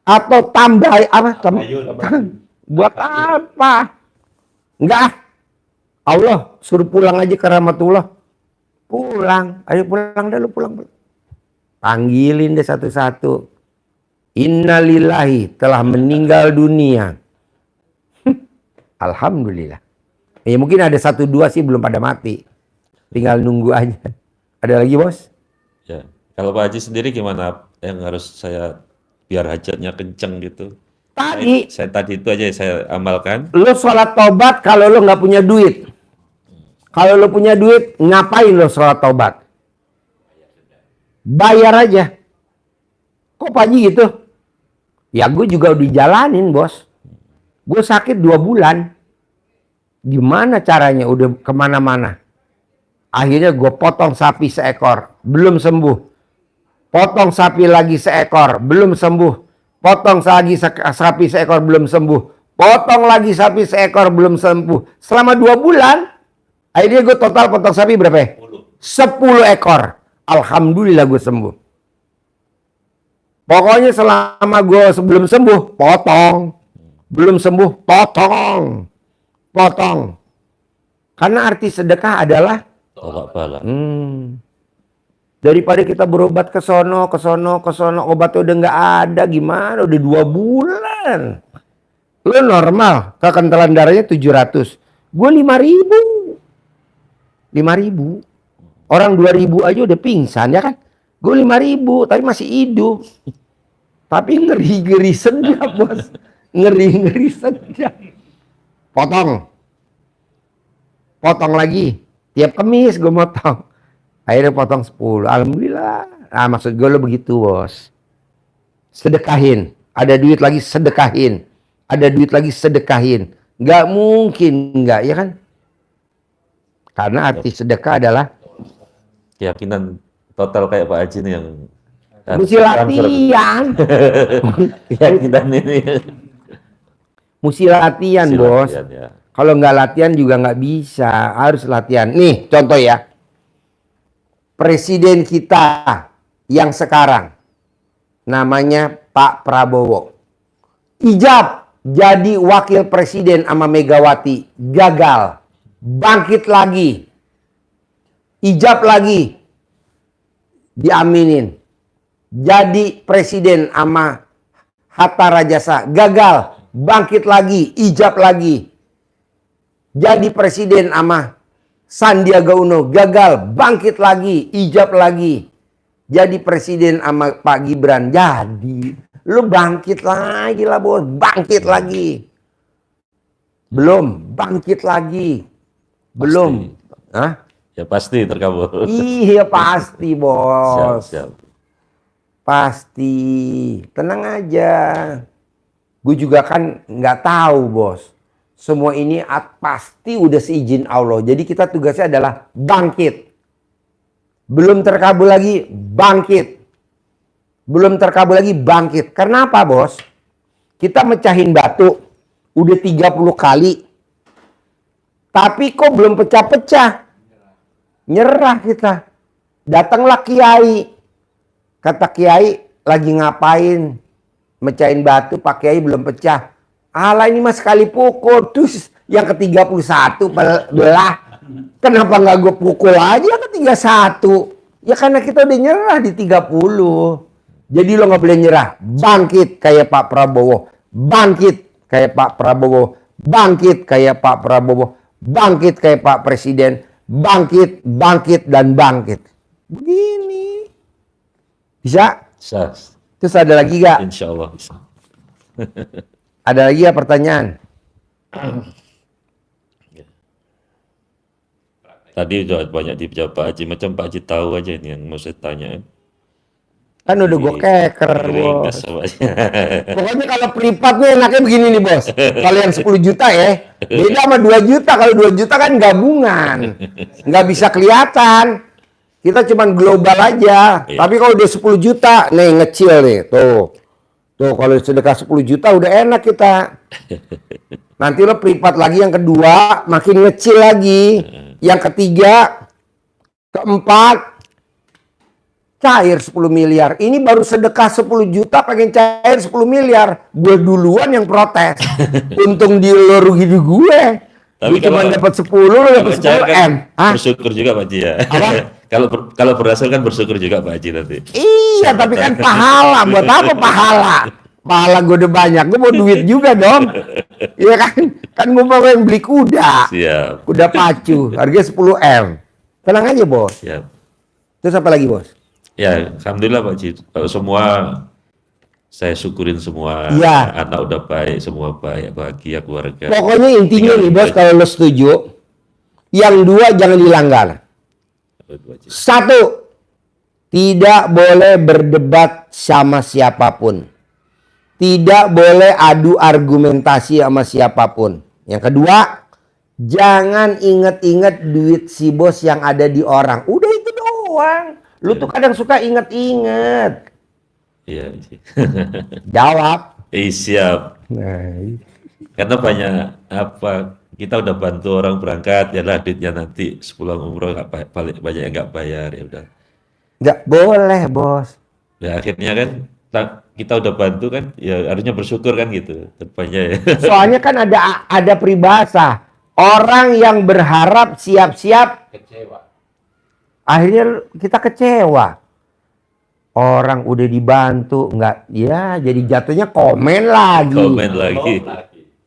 Atau tambah apa? Buat apa? Enggak. Allah suruh pulang aja ke rahmatullah. Pulang. Ayo pulang dah lu pulang. Panggilin deh satu-satu. Innalillahi telah meninggal dunia. Alhamdulillah. Ya mungkin ada 1-2 sih belum pada mati. Tinggal nunggu aja. Ada lagi bos? Ya. Kalau Pak Haji sendiri gimana yang harus saya biar hajatnya kenceng gitu? Tadi. Saya tadi itu aja saya amalkan. Lo sholat tobat kalau lo nggak punya duit. Kalau lo punya duit, ngapain lo sholat tobat? Bayar aja. Kok Pak Haji gitu? Ya gue juga udah dijalanin bos. Gue sakit 2 bulan. Gimana caranya? Udah kemana-mana. Akhirnya gue potong sapi seekor. Belum sembuh. Potong sapi lagi seekor. Belum sembuh. Potong lagi sapi seekor. Belum sembuh. Potong lagi sapi seekor. Belum sembuh. Selama 2 bulan. Akhirnya gue total potong sapi berapa? 10 ekor. Alhamdulillah gue sembuh. Pokoknya selama gue sebelum sembuh, potong. Belum sembuh, potong. Potong. Karena arti sedekah adalah Tolak bala. daripada kita berobat ke sono, obatnya udah nggak ada, gimana? Udah 2 bulan. Lo normal, kekentalan darahnya 700. Gue 5.000. 5.000. Orang 2.000 aja udah pingsan ya kan? Gue 5.000, tapi masih hidup. Tapi ngeri-ngeri sedap bos. Ngeri-ngeri sedap. Potong. Potong lagi. Tiap Kamis gue motong. Akhirnya potong 10. Alhamdulillah. Nah maksud gue lo begitu bos. Sedekahin. Ada duit lagi sedekahin. Ada duit lagi sedekahin. Gak mungkin enggak ya kan? Karena arti sedekah adalah Keyakinan total kayak Pak Haji nih yang mesti latihan. keyakinan ini. Mesti latihan Mesti bos. latihan, ya. Kalau nggak latihan juga nggak bisa. Harus latihan. Nih contoh ya. Presiden kita yang sekarang. Namanya Pak Prabowo. Ijab jadi wakil presiden sama Megawati. Gagal. Bangkit lagi. Ijab lagi. Diaminin. Jadi presiden sama Hatta Rajasa. Gagal. Bangkit lagi. Ijab lagi. Jadi presiden sama Sandiaga Uno. Gagal. Bangkit lagi. Ijab lagi. Jadi presiden sama Pak Gibran. Jadi. Lu bangkit lagi lah bos, bangkit lagi. Belum, bangkit lagi. Belum. Hah? Ya pasti terkabul. Iya pasti bos. Siap. Pasti. Tenang aja. Gue juga kan nggak tahu bos. Semua ini pasti udah seizin Allah. Jadi kita tugasnya adalah bangkit. Belum terkabul lagi, bangkit. Belum terkabul lagi, bangkit. Karena apa bos? Kita mecahin batu udah 30 kali. Tapi kok belum pecah-pecah. Nyerah kita. Datanglah kiai. Kata kiai, lagi ngapain? Mecahin batu, Pak Kiai belum pecah. Alah ini mah sekali pukul. Terus yang ke-31 belah. Kenapa nggak gue pukul aja ke-31? Ya karena kita udah nyerah di 30. Jadi lo nggak boleh nyerah. Bangkit kayak Pak Prabowo. Bangkit kayak Pak Prabowo. Bangkit kayak Pak Prabowo. Bangkit kayak Pak Presiden. Bangkit, bangkit, dan bangkit. Begini. Bisa? Bisa. Terus ada lagi gak? Insya Allah bisa. Ada lagi ya pertanyaan? Tadi udah banyak dijawab Pak Haji. Macam Pak Haji tahu aja ini yang mau saya tanya. Kan udah gue keker bos. Ringkas apa aja. Pokoknya kalau privat nih enaknya begini nih bos. Kalau yang 10 juta ya. Beda sama 2 juta. Kalau 2 juta kan gabungan. Nggak bisa kelihatan. Kita cuman global aja. Iya. Tapi kalau udah 10 juta. Nih ngecil nih. Tuh. Tuh kalau sedekah 10 juta udah enak kita. Nanti lo privat lagi yang kedua. Makin ngecil lagi. Yang ketiga. Keempat. Cair 10 miliar. Ini baru sedekah 10 juta pengen cair 10 miliar. Gue duluan yang protes. Untung di lo rugi di gue. Tapi Gue cuma kalau- dapat 10, lo dapat 10 Kan M. Hah? bersyukur juga Pak Haji ya. Apa? Kalau berhasil kan bersyukur juga Pak Haji nanti. Iya, tapi kan pahala. Buat apa pahala? Pahala gue udah banyak. Gue mau duit juga dong. Iya kan? Kan gue mau yang beli kuda. Siap. Kuda pacu. Harganya 10 M. Tenang aja bos. Siap. Terus apa lagi bos? Ya, alhamdulillah Pak Haji. Kalau semua saya syukurin semua. Iya. Anak udah baik, semua baik, bahagia keluarga. Pokoknya intinya nih bos, kalau lo setuju, yang dua jangan dilanggar. Pak Haji. 1, tidak boleh berdebat sama siapapun. Tidak boleh adu argumentasi sama siapapun. Yang kedua, jangan inget-inget duit si bos yang ada di orang. Udah itu doang. Lu tuh kadang suka inget-inget. Iya, Haji. Jawab. Siap. Nah, Karena banyak apa kita udah bantu orang berangkat ya lah duitnya nanti sepulang umroh nggak balik banyak yang nggak bayar ya udah. nggak boleh bos. Ya akhirnya kan kita udah bantu kan ya harusnya bersyukur kan gitu depannya ya. Soalnya kan ada peribahasa. Orang yang berharap siap-siap, Kecewa. akhirnya kita kecewa. Orang udah dibantu, nggak, ya jadi jatuhnya komen lagi. Komen lagi.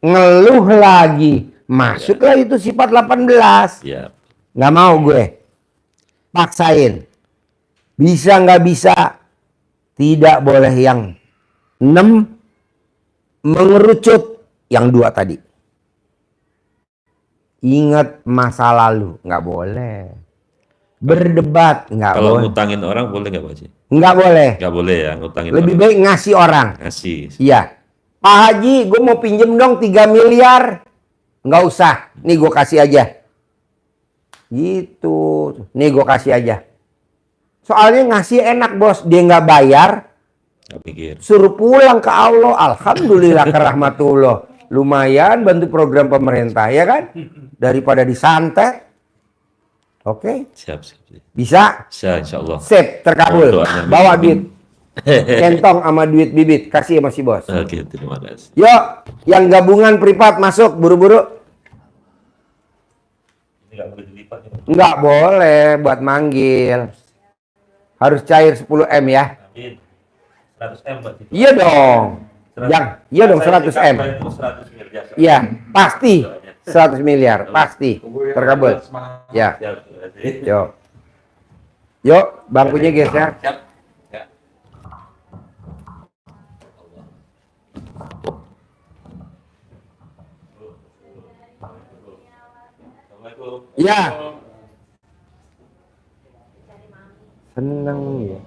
Ngeluh lagi. Masuklah itu sifat 18. Ya. Nggak mau gue. Paksain. Bisa nggak bisa. Tidak boleh yang 6 mengerucut yang 2 tadi. Ingat masa lalu. Nggak boleh. Berdebat. Nggak Kalau boleh. ngutangin orang boleh nggak Pak Haji? Nggak boleh. Nggak boleh ya ngutangin Lebih orang. baik ngasih orang. Ngasih. Iya. Pak Haji, gue mau pinjem dong 3 miliar. Nggak usah. Nih gue kasih aja. Gitu. Nih gue kasih aja. Soalnya ngasih enak bos. Dia nggak bayar. Nggak pikir. Suruh pulang ke Allah. Alhamdulillah ke rahmatullah. Lumayan bantu program pemerintah. Ya kan? Daripada disantet. Oke. Siap. Bisa? Bisa insya Allah. Sip. Terkabul. Doanya. Bawa duit. Centong sama duit bibit. Kasih sama si bos. Oke, terima kasih. Yuk, yang gabungan privat masuk buru-buru. Ini nggak boleh dilipat ya. Nggak boleh buat manggil. Harus cair 10 M ya. Amin. 100 M Pak Haji. Iya dong. Iya dong 100 M. 100 miliar. Iya, pasti 100 miliar, pasti. Terkabul. Ya. Siap, Pak Haji. Yuk. Yuk, bangkunya geser. Siap. Ya. Ya. Senang ya.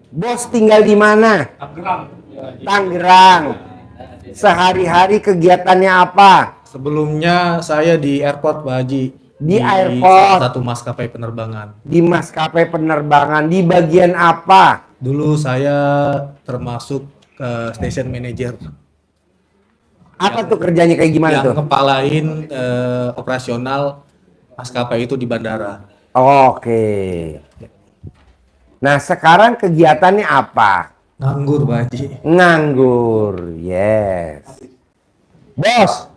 Bos tinggal di mana? Tangerang. Sehari-hari kegiatannya apa? Sebelumnya saya di airport Pak Haji. Di airport. salah satu maskapai penerbangan. Di maskapai penerbangan. Di bagian apa? Dulu saya termasuk station manager. Apa tuh kerjanya kayak gimana yang tuh? ngepalain operasional maskapai itu di bandara. Oke. Nah, sekarang kegiatannya apa? Nganggur Pak Haji. Nganggur. Yes. Bos.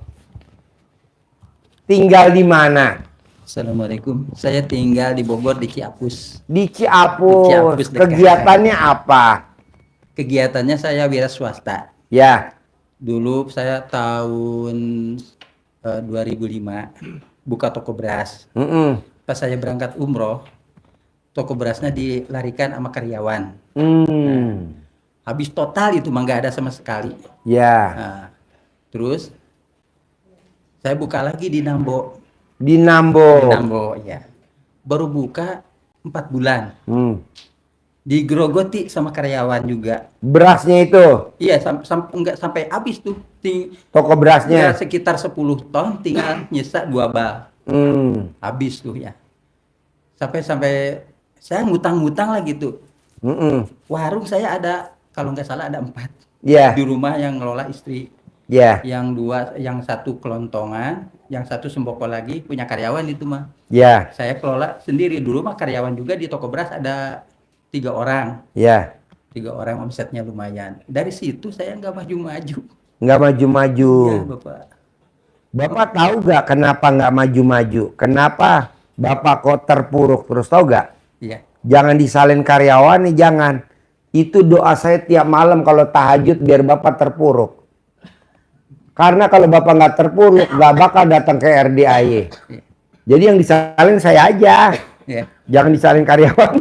Tinggal di mana? Assalamualaikum. Saya tinggal di Bogor di Ciapus. Di Ciapus. Di Ciapus dekat. Kegiatannya apa? Kegiatannya saya wira swasta. Ya. Dulu saya tahun 2005 buka toko beras. Mm-mm. Pas saya berangkat umroh, toko berasnya dilarikan sama karyawan. Habis total itu mah nggak ada sama sekali. Ya. Nah, terus saya buka lagi di Nambo. Di Nambo. Di Nambo, ya. Baru buka 4 bulan. Digerogoti sama karyawan juga. Berasnya itu. Iya, nggak sampai habis tuh. Toko berasnya. Ya, sekitar 10 ton, tinggal nyisa 2 bal. Habis tuh ya. Sampai saya ngutang-ngutang lah gitu. Warung saya ada, kalau nggak salah ada 4. Ya. Di rumah yang ngelola istri. Ya. Yang satu kelontongan, yang satu semboko lagi, punya karyawan itu mah. Ya. Saya kelola sendiri. Dulu mah karyawan juga di toko beras ada 3 orang. Ya. 3 orang, omsetnya lumayan. Dari situ saya nggak maju-maju. Nggak maju-maju. Iya, Bapak. Bapak tahu nggak kenapa nggak maju-maju? Kenapa Bapak kok terpuruk terus, tahu nggak? Iya. Jangan disalin karyawan nih, jangan. Itu doa saya tiap malam kalau tahajud biar Bapak terpuruk. Karena kalau Bapak nggak terpuruk, nggak bakal datang ke RDAY. Jadi yang disalin saya aja. Iya. Jangan disalin karyawan.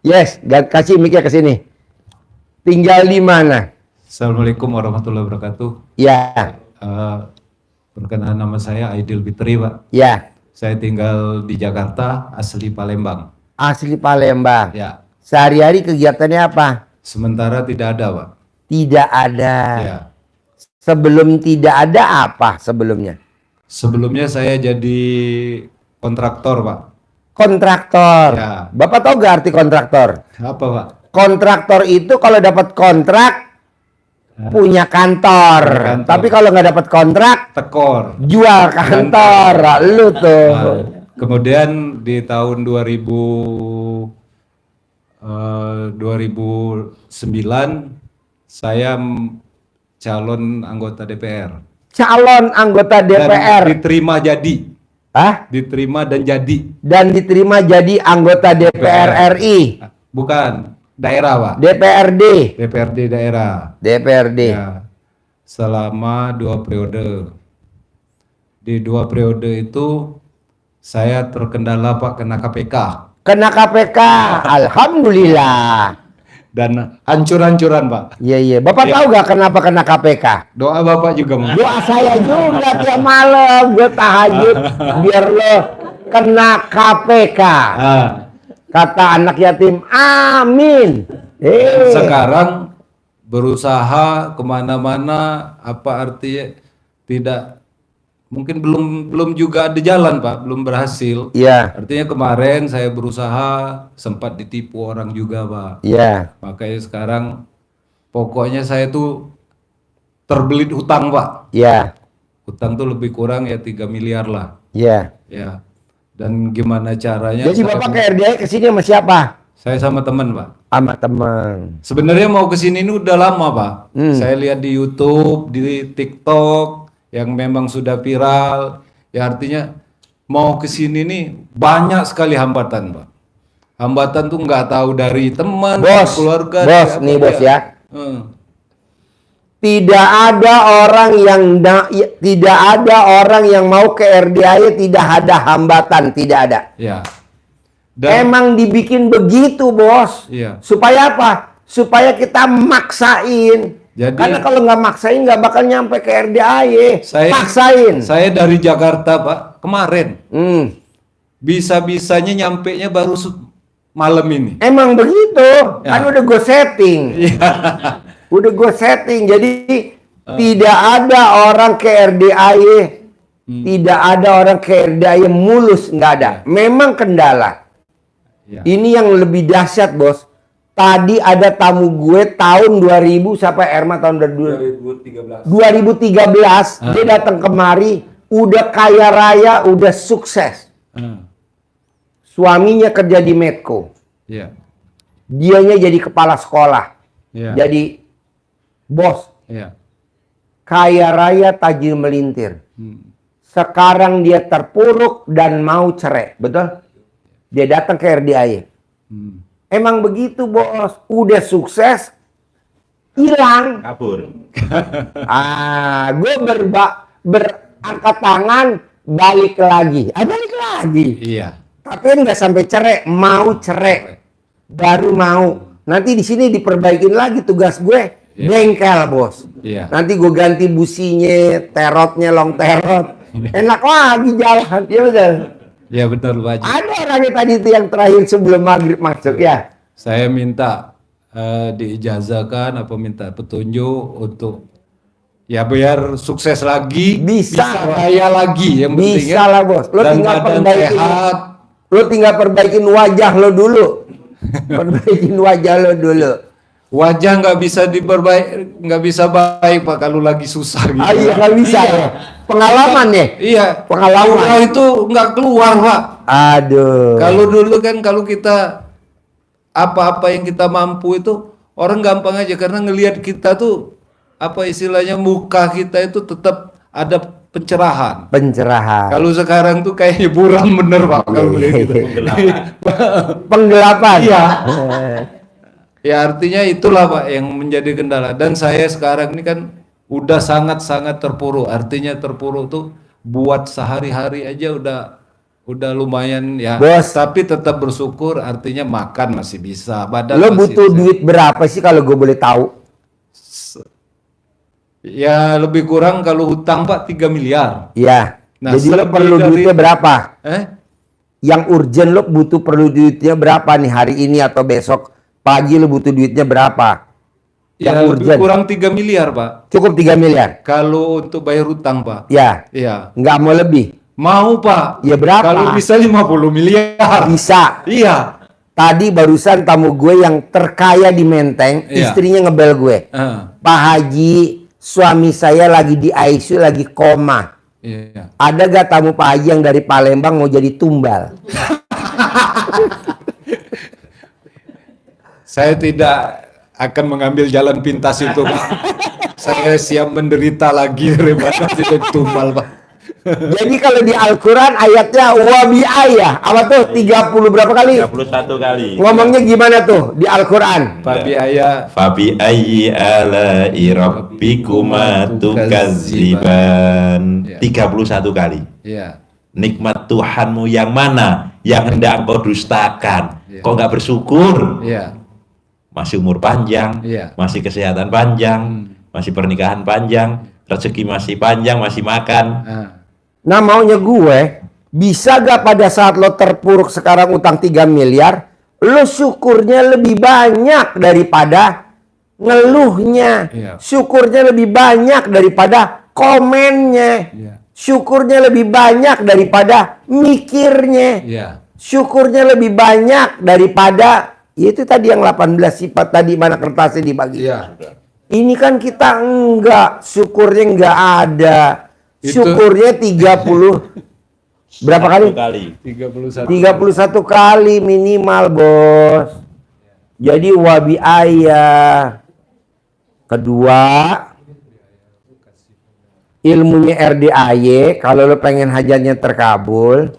Yes, kasih mic-nya ke sini. Tinggal di mana? Assalamualaikum warahmatullahi wabarakatuh. Ya. Perkenalkan, nama saya Aidil Fitri, Pak. Ya. Saya tinggal di Jakarta, asli Palembang. Asli Palembang. Ya. Sehari-hari kegiatannya apa? Sementara tidak ada, Pak. Tidak ada. Ya. Sebelum tidak ada apa sebelumnya? Sebelumnya saya jadi kontraktor, Pak. Kontraktor. Ya. Bapak tahu gak arti kontraktor? Apa, Pak? Kontraktor itu kalau dapat kontrak punya kantor. Kantor. Tapi kalau nggak dapat kontrak Tekor. jual kantor. Lu tuh. Nah, kemudian di tahun 2009 saya calon anggota DPR. Calon anggota DPR. Dan diterima jadi. Hah? Diterima dan jadi. Dan diterima jadi anggota DPR RI. Bukan, daerah, Pak. DPRD. DPRD daerah. DPRD. Ya, selama 2 periode. Di 2 periode itu saya terkendala, Pak, kena KPK. Kena KPK. Alhamdulillah. Dan hancur-hancuran, Pak. Iya, iya. Bapak tahu gak kenapa kena KPK? Doa Bapak juga, Mas. Doa saya juga tiap malam gue tahajud biar lo kena KPK. Kata anak yatim, amin. Sekarang berusaha kemana-mana, apa artinya tidak, mungkin belum juga ada jalan, Pak, belum berhasil. Iya. Artinya kemarin saya berusaha, sempat ditipu orang juga, Pak. Iya. Makanya sekarang pokoknya saya tuh terbelit hutang, Pak. Iya. Hutang tuh lebih kurang ya 3 miliar lah. Iya. Ya. Dan gimana caranya? Jadi Bapak ke RDI kesini sama siapa? Saya sama teman, Pak. Sama teman. Sebenarnya mau kesini ini udah lama, Pak. Saya lihat di YouTube, di TikTok yang memang sudah viral. Ya artinya mau kesini nih banyak sekali hambatan, Pak. Hambatan tuh nggak tahu dari teman, Bos, keluarga. bos, dari apa nih bos ya. Tidak ada orang yang mau ke RDI tidak ada hambatan, tidak ada. Ya. Emang dibikin begitu, Bos. Iya. Supaya apa? Supaya kita maksain. Jadi- Karena kalau nggak maksain nggak bakal nyampe ke RDAY. Paksain. Saya dari Jakarta, Pak, kemarin. Hmm. Bisa-bisanya nyampenya baru malam ini. Emang begitu. Ya. Kan udah gue setting. Udah gue setting. Jadi tidak ada orang ke RDAY. Tidak ada orang ke RDAY mulus. Nggak ada. Memang kendala. Ya. Ini yang lebih dahsyat, Bos. Tadi ada tamu gue tahun 2000 sampai Erma tahun 2013. Dia datang kemari udah kaya raya, udah sukses. Suaminya kerja di Medco. Iya. Dianya jadi kepala sekolah. Iya. Jadi bos, Iya. kaya raya tajir melintir. Sekarang dia terpuruk dan mau cerai, betul? Dia datang ke RDAY. Emang begitu, Bos. Udah sukses, hilang. Kabur. Gue berangkat tangan, balik lagi. Balik lagi. Iya. Tapi nggak sampai cerai, mau cerai. Baru mau. Nanti di sini diperbaikin lagi tugas gue. Bengkel, Bos. Iya. Nanti gue ganti businya, terotnya, long terot. Enak lagi jalan. Ya betul. Ya betul, Pak Haji. Ada orangnya tadi itu yang terakhir sebelum maghrib masuk ya. Saya minta diijazahkan apa minta petunjuk untuk ya biar sukses lagi, Bisa, Bos. kaya lagi yang penting Bisa ya. lah, Bos. Lo Dan tinggal badan perbaikin. sehat. Lo tinggal perbaikin wajah lo dulu. Perbaikin wajah lo dulu. Wajah nggak bisa diperbaik, nggak bisa baik Pak kalau lagi susah gitu. Iya nggak bisa ya. Pengalaman ya. Iya. Pengalaman. Aura itu nggak keluar Pak. Aduh. Kalau dulu kan kalau kita apa-apa yang kita mampu itu orang gampang aja karena ngelihat kita tuh apa istilahnya muka kita itu tetap ada pencerahan. Pencerahan. Kalau sekarang tuh kayaknya buram bener Pak kalau lihat gitu. Penggelapan. Iya. Ya artinya itulah Pak yang menjadi kendala dan saya sekarang ini kan udah sangat-sangat terpuruk. Artinya terpuruk tuh buat sehari-hari aja udah lumayan ya. Bos. Tapi tetap bersyukur artinya makan masih bisa. Badan Lo masih butuh bisa. duit berapa sih kalau gue boleh tahu? Ya lebih kurang kalau hutang Pak 3 miliar. Ya. Nah, Jadi lo selebih perlu dari- duitnya berapa? Yang urgent lo perlu duitnya berapa nih hari ini atau besok pagi lo butuh duitnya berapa? Ya Yang lebih urgent. kurang 3 miliar Pak. Cukup 3 miliar. Kalau untuk bayar hutang Pak. Ya. Iya. Nggak mau lebih. Mau Pak. Ya berapa? Kalau bisa 50 miliar. Bisa. Iya. Tadi barusan tamu gue yang terkaya di Menteng, Iya. istrinya ngebel gue. Ah, Pak Haji, suami saya lagi di ICU, lagi koma. iya. Ada gak tamu Pak Haji yang dari Palembang mau jadi tumbal? Saya tidak akan mengambil jalan pintas itu, Pak. Saya siap menderita lagi daripada tidak tumbal, Pak. Jadi kalau di Al-Quran ayatnya wabi'ayah. Apa tuh? 30 berapa kali? 31 kali. Ngomongnya gimana tuh di Al-Quran? Pak Biaya, Fabi ayyi ala'i rabbikuma tukadziban. 31 kali. ya. Nikmat Tuhanmu yang mana yang hendak engkau dustakan? Kau nggak bersyukur? Iya. Masih umur panjang, Iya. masih kesehatan panjang, masih pernikahan panjang, rezeki masih panjang, masih makan. Ah, Nah maunya gue, bisa gak pada saat lo terpuruk sekarang utang 3 miliar, lo syukurnya lebih banyak daripada ngeluhnya. Iya. Syukurnya lebih banyak daripada komennya. Iya. Syukurnya lebih banyak daripada mikirnya. iya. Syukurnya lebih banyak daripada itu tadi yang 18 sifat tadi mana kertasnya dibagi. Iya. Ini kan kita enggak, syukurnya enggak ada. Itu- Syukurnya 30 berapa kali? 1 kali. 31. 31 kali minimal, Bos. Jadi wabi ayah. Kedua, ilmunya RDAY, kalau lo pengen hajatnya terkabul,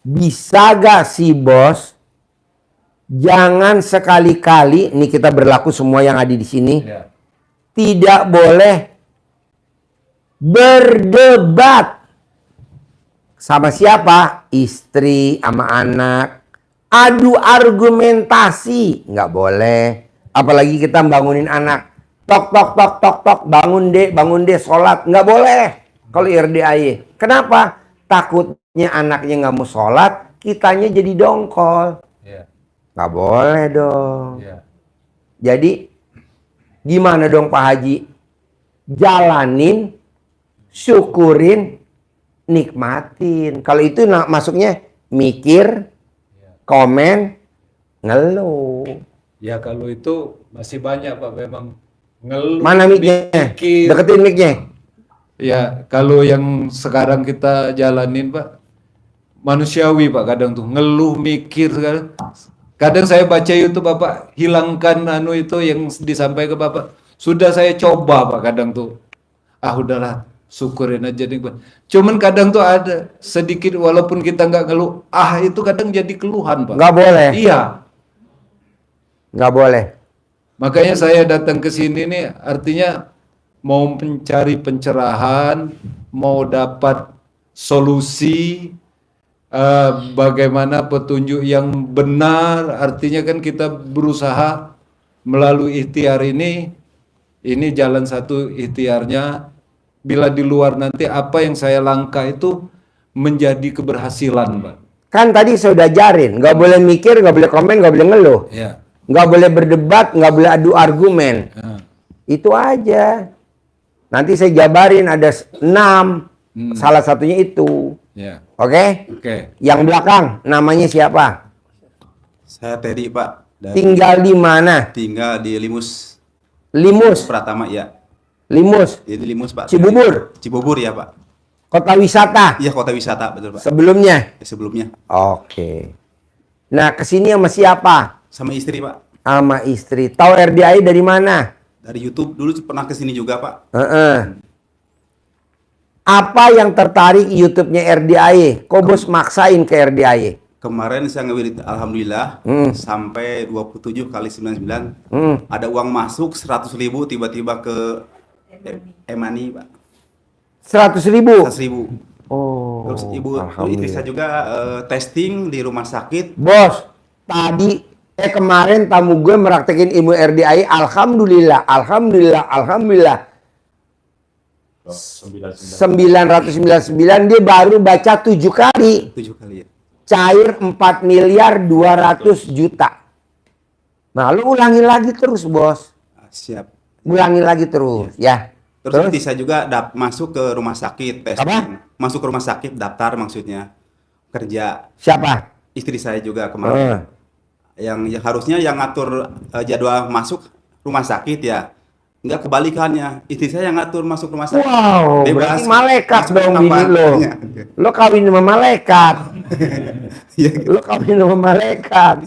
bisa gak sih, Bos? Jangan sekali-kali, ini kita berlaku semua yang ada di sini, Iya. tidak boleh berdebat sama siapa? Istri, sama anak, adu argumentasi, nggak boleh. Apalagi kita bangunin anak, tok tok tok tok tok, bangun deh, sholat, nggak boleh. Kalau RDAY, kenapa? Takutnya anaknya nggak mau sholat, kitanya jadi dongkol. Nggak boleh dong. Jadi gimana dong Pak Haji? Jalanin, syukurin, nikmatin. Kalau itu masuknya mikir, komen, ngeluh. Ya kalau itu masih banyak Pak, memang ngeluh. Mana mic-nya? mikir. Deketin mic-nya. Ya kalau yang sekarang kita jalanin Pak, manusiawi Pak, kadang tuh ngeluh mikir sekarang. Kadang saya baca YouTube Bapak, hilangkan itu yang disampaikan ke Bapak. Sudah saya coba Pak, kadang tuh. Udahlah, syukurin aja nih Pak. Cuman kadang tuh ada sedikit, walaupun kita nggak ngeluh, itu kadang jadi keluhan Pak. Nggak boleh. Iya. Nggak boleh. Makanya saya datang ke sini nih, artinya mau mencari pencerahan, mau dapat solusi, bagaimana petunjuk yang benar. Artinya kan kita berusaha melalui ikhtiar ini jalan satu ikhtiarnya. Bila di luar nanti apa yang saya langkah itu menjadi keberhasilan Pak. Kan tadi saya udah ajarin, nggak boleh mikir, nggak boleh komen, nggak boleh ngeluh. Ya. Nggak boleh berdebat, nggak boleh adu argumen. Itu aja. Nanti saya jabarin ada 6. Salah satunya itu. Ya. Oke? Oke. Yang belakang namanya siapa? Saya Teddy Pak. Tinggal di mana? Tinggal di Limus Limus. Pratama ya. Limus. Di Limus Pak. Cibubur. Cibubur ya Pak. Kota wisata. Iya kota wisata betul Pak. Sebelumnya. Sebelumnya Oke. Nah, kesini sama siapa? sama istri Pak. Sama istri. Tahu RDAY dari mana? Dari YouTube dulu pernah kesini juga Pak. Apa yang tertarik YouTube-nya RDAY? Kok bos maksain ke RDAY? Kemarin saya ngewirit alhamdulillah sampai 27 kali 99 ada uang masuk 100.000 tiba-tiba ke Emani Pak. 100.000. 100.000. Oh. Terus istri saya juga testing di rumah sakit. Bos, tadi kemarin tamu gue meraktekin ilmu RDAY, alhamdulillah. 999 dia baru baca 7 kali. 7 kali ya. Cair 4.200.000.000. Nah, lu ulangin lagi terus, bos. Siap. Ulangin lagi terus, ya. Terus bisa juga masuk ke rumah sakit testing. Apa? Masuk ke rumah sakit daftar maksudnya kerja. Siapa? Istri saya juga kemarin. Yang harusnya yang ngatur jadwal masuk rumah sakit ya. Enggak kebalikannya. Istri saya yang ngatur masuk rumah sakit. Wow, berarti malaikat masuk dong bini lo. Lo kawin sama malaikat. Iya gitu. Lo kawin sama malaikat.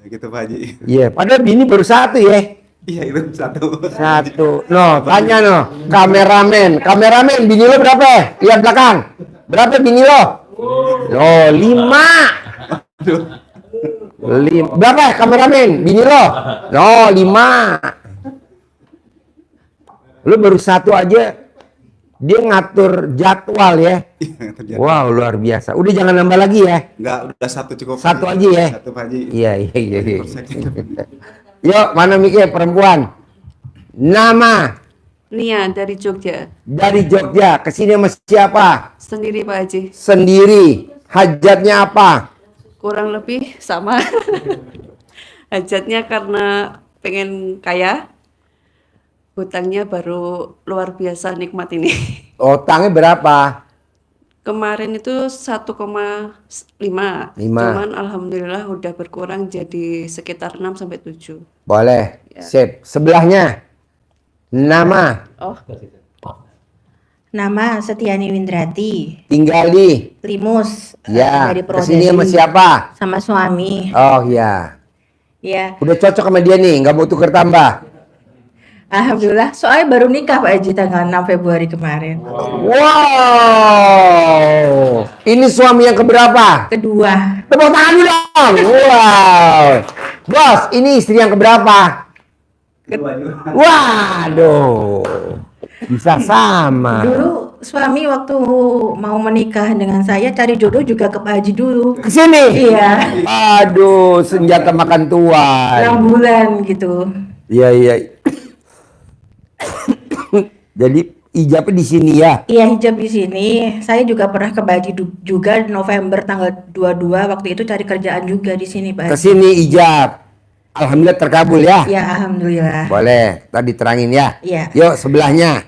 Ya gitu Pak Haji. Iya, padahal bini baru 1 ya. Iya itu 1. 1. No, tanya no. Kameramen, bini lo berapa? Lihat belakang. Berapa bini lo? Oh, 5. Berapa kameramen? Bini lo? No, 5. Lu baru 1 aja, dia ngatur jadwal ya. Wow, luar biasa. Udah jangan nambah lagi ya. Enggak, udah 1 cukup. 1 aja ya. 1 Pak Haji. Iya. Yuk, mana mikir perempuan? Nama? Nia dari Jogja. Dari Jogja. Kesini sama siapa? Sendiri Pak Haji. Sendiri. Hajatnya apa? Kurang lebih sama. Hajatnya karena pengen kaya. Hutangnya baru luar biasa nikmat ini. Utangnya berapa? Kemarin itu 1,5. Cuman alhamdulillah udah berkurang jadi sekitar 6 sampai 7. Boleh. Ya. Sip. Sebelahnya. Nama? Oh, Nama Setiani Windrati, Tinggal di? Limus. Ya. Dari Kesini sama Purwodadi. siapa? Sama suami. Oh ya. Ya, Udah cocok sama dia nih, nggak mau tuker tambah. alhamdulillah. Soalnya baru nikah Pak Haji tanggal 6 Februari kemarin. Wow. Ini suami yang keberapa? Kedua. Tepuk tangan dulu dong. Wow. Bos, ini istri yang keberapa? Waduh. Bisa sama. Dulu suami waktu mau menikah dengan saya cari jodoh juga ke Pak Haji dulu. Kesini. Iya. Aduh, senjata makan 6 tuan. bulan gitu. Iya iya. Jadi ijabnya di sini ya. Iya, hijab di sini. Saya juga pernah ke Pak Haji juga November tanggal 22 waktu itu cari kerjaan juga di sini Pak Haji. Kesini ijab. Alhamdulillah terkabul ya. Ya, alhamdulillah. Boleh, tadi terangin ya. Iya. Yuk sebelahnya.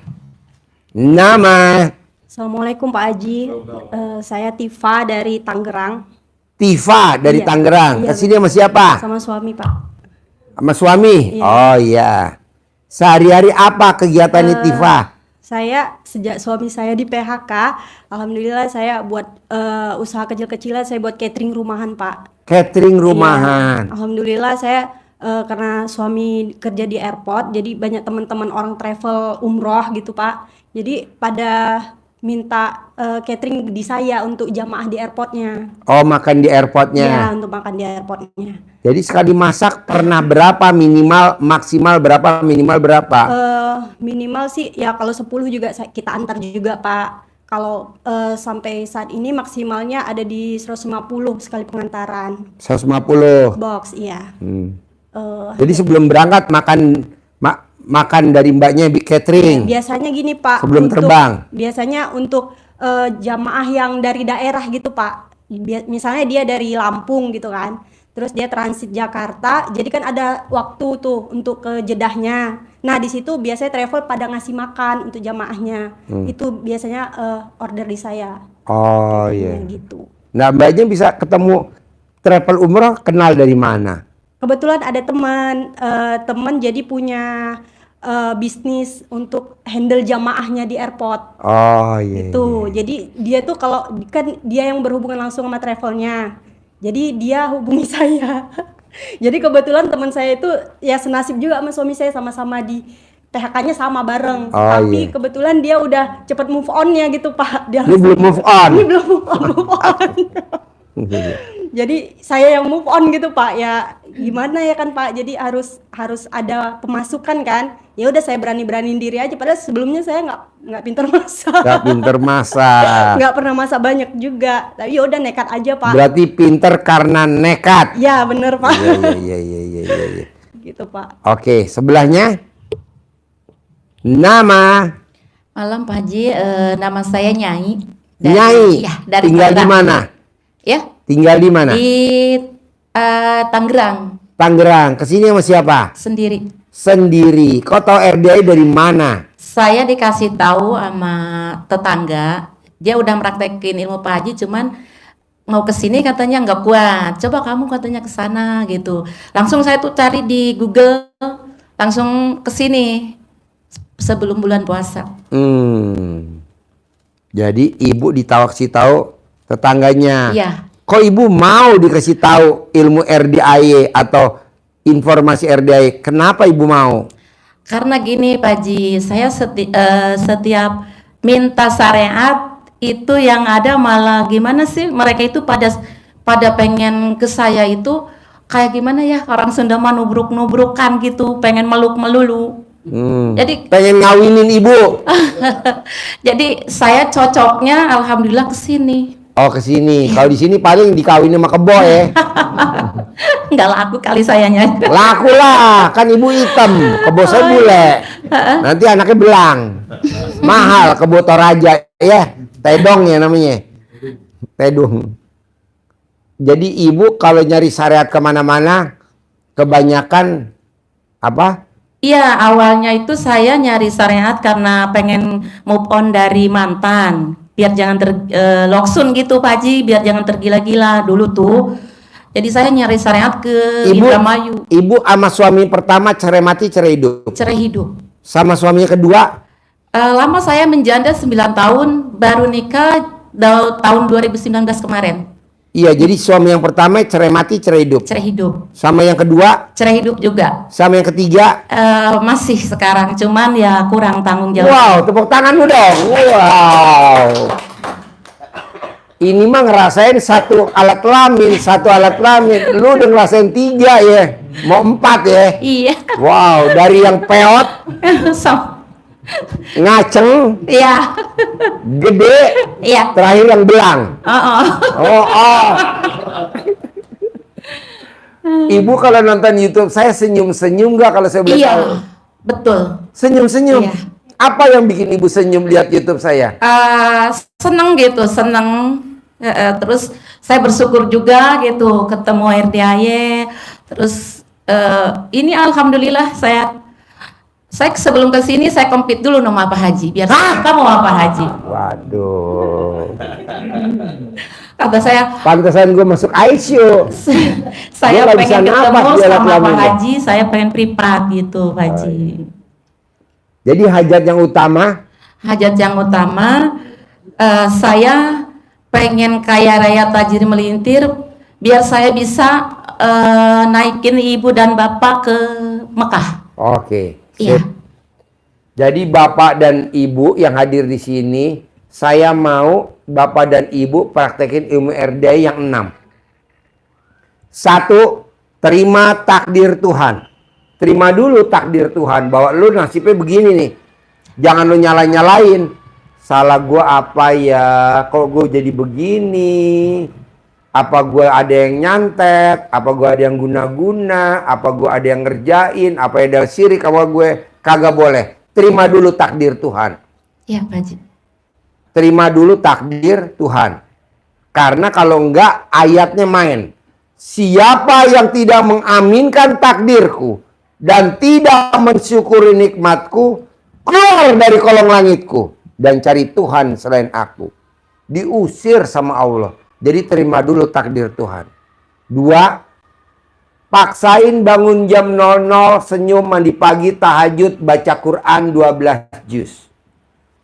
Nama Assalamualaikum Pak Haji. Saya Tifa dari Tangerang. Tifa dari Iya. Tangerang. Iya, Kesini sama siapa? Sama suami Pak. Sama suami? Iya. Oh iya. Sehari-hari apa kegiatannya Tifa? Saya sejak suami saya di PHK, alhamdulillah saya buat usaha kecil-kecilan, saya buat catering rumahan Pak. Catering Iya. rumahan. Alhamdulillah saya karena suami kerja di airport, jadi banyak teman-teman orang travel umroh gitu Pak. Jadi pada minta catering di saya untuk jamaah di airportnya. Oh makan di Ya, airportnya. untuk makan di airportnya. Jadi sekali masak pernah berapa minimal, maksimal berapa, minimal berapa? Minimal sih ya kalau 10 juga kita antar juga Pak. Kalau sampai saat ini maksimalnya ada di 150 sekali pengantaran 150. box, iya. Jadi sebelum berangkat makan dari mbaknya catering. Biasanya gini Pak, Sebelum terbang. biasanya untuk jamaah yang dari daerah gitu Pak. Misalnya dia dari Lampung gitu kan, terus dia transit Jakarta, jadi kan ada waktu tuh untuk ke jedahnya. Nah di situ biasanya travel pada ngasih makan untuk jamaahnya. Itu biasanya order di saya. Oh Ya, iya. gitu. Nah mbaknya bisa ketemu travel umroh kenal dari mana? Kebetulan ada teman jadi punya bisnis untuk handle jamaahnya di airport. Oh iya. Itu. Jadi dia tuh kalau kan dia yang berhubungan langsung sama travelnya. Jadi dia hubungi saya. Jadi kebetulan teman saya itu ya senasib juga sama suami saya, sama-sama di PHK-nya sama bareng. Oh, Tapi iya. kebetulan dia udah cepet move on-nya gitu Pak. Dia Ini belum move on. Ini belum move on. Jadi saya yang move on gitu Pak, ya gimana ya kan Pak, jadi harus ada pemasukan kan. Ya udah saya berani-beraniin diri aja, padahal sebelumnya saya nggak pinter masak. Gak pinter masak. Nggak pernah masak banyak juga, tapi ya udah nekat aja Pak. Berarti pinter karena nekat. Ya bener Pak. Iya. Gitu Pak. Oke, sebelahnya. Nama Malam Pak Haji, nama saya Nyai. Nyai. Ya, dari Tinggal di Tangerang. mana? Ya, Tinggal di mana? di Tangerang Tangerang. Kesini sama siapa? sendiri. Sendiri. Kau tahu RDI dari mana? Saya dikasih tahu sama tetangga, dia udah praktekin ilmu Pak Haji, cuman mau ke sini katanya nggak kuat. Coba kamu katanya ke sana gitu. Langsung saya tuh cari di Google, langsung ke sini sebelum bulan puasa. Jadi ibu dikasih tahu tetangganya. Iya. Kok ibu mau dikasih tahu ilmu RDIY atau informasi RDIY? Kenapa ibu mau? Karena gini Pak Haji, saya setiap minta syariat itu yang ada malah gimana sih, mereka itu pada pengen ke saya itu kayak gimana ya, orang Sunda mah nubruk-nubrukan gitu, pengen meluk melulu. Jadi pengen ngawinin ibu. jadi saya cocoknya alhamdulillah ke sini. Oh ke sini. Kalau di sini paling dikawin sama kebo ya. Nggak laku kali sayanya. Laku lah, kan ibu hitam, kebo saya bule. Nanti anaknya belang. Mahal kebo Toraja ya, tedong ya namanya. Tedong. Jadi ibu kalau nyari syariat kemana-mana kebanyakan apa? Iya, awalnya itu saya nyari syariat karena pengen move on dari mantan, biar jangan loksun gitu Pak Haji, biar jangan tergila-gila dulu tuh. Jadi saya nyari syariat ke Indramayu. Ibu sama suami pertama cerai mati cerai hidup. Cerai hidup. Sama suaminya kedua? Lama saya menjanda 9 tahun, baru nikah tahun 2019 kemarin. Iya, jadi suami yang pertama cerai mati cerai hidup. Cerai hidup. Sama yang kedua? Cerai hidup juga. Sama yang ketiga? Masih sekarang, cuman ya kurang tanggung jawab. Wow, tepuk tanganmu dong. Wow. Ini mah ngerasain satu alat kelamin. Lu udah ngerasain 3 ya. Mau 4 ya. Iya. Wow, dari yang peot ngaceng, Iya. gede, Iya. terakhir yang belang. Oh. Oh. Ibu kalau nonton YouTube saya senyum-senyum nggak kalau saya boleh tahu? Iya. Betul. Senyum-senyum. Iya. Apa yang bikin ibu senyum lihat YouTube saya? Seneng gitu, seneng. Terus saya bersyukur juga gitu ketemu RDAY. Terus ini alhamdulillah saya sebelum ke sini saya compete dulu sama Pak Haji biar saya mau Pak Haji. Waduh. Kata saya, Pantesan gue masuk ICU. saya Gua nggak bisa pengen napas ketemu di alat sama Pak kelaminnya. Haji, saya pengen privat gitu Pak Haji. Jadi hajat yang utama, Hajat yang utama, saya pengen kaya raya tajir melintir biar saya bisa naikin ibu dan bapak ke Mekah. oke. Iya. Sip. Jadi bapak dan ibu yang hadir di sini, saya mau bapak dan ibu praktekin ilmu RDAY yang 6. 1. Terima takdir Tuhan. Terima dulu takdir Tuhan bahwa lu nasibnya begini nih. Jangan lu nyalain. Salah gua apa ya? Kok gua jadi begini? Apa gua ada yang nyantet? Apa gua ada yang guna-guna? Apa gua ada yang ngerjain? Apa ada syirik sama gue? Kagak boleh. Terima dulu takdir Tuhan. Iya Pak Haji. Terima dulu takdir Tuhan. Karena kalau enggak ayatnya main. Siapa yang tidak mengaminkan takdirku dan tidak mensyukuri nikmatku, keluar dari kolong langitku dan cari Tuhan selain aku. Diusir sama Allah. Jadi terima dulu takdir Tuhan. 2. Paksain bangun jam 00, senyum, mandi pagi, tahajud, baca Quran 12 juz.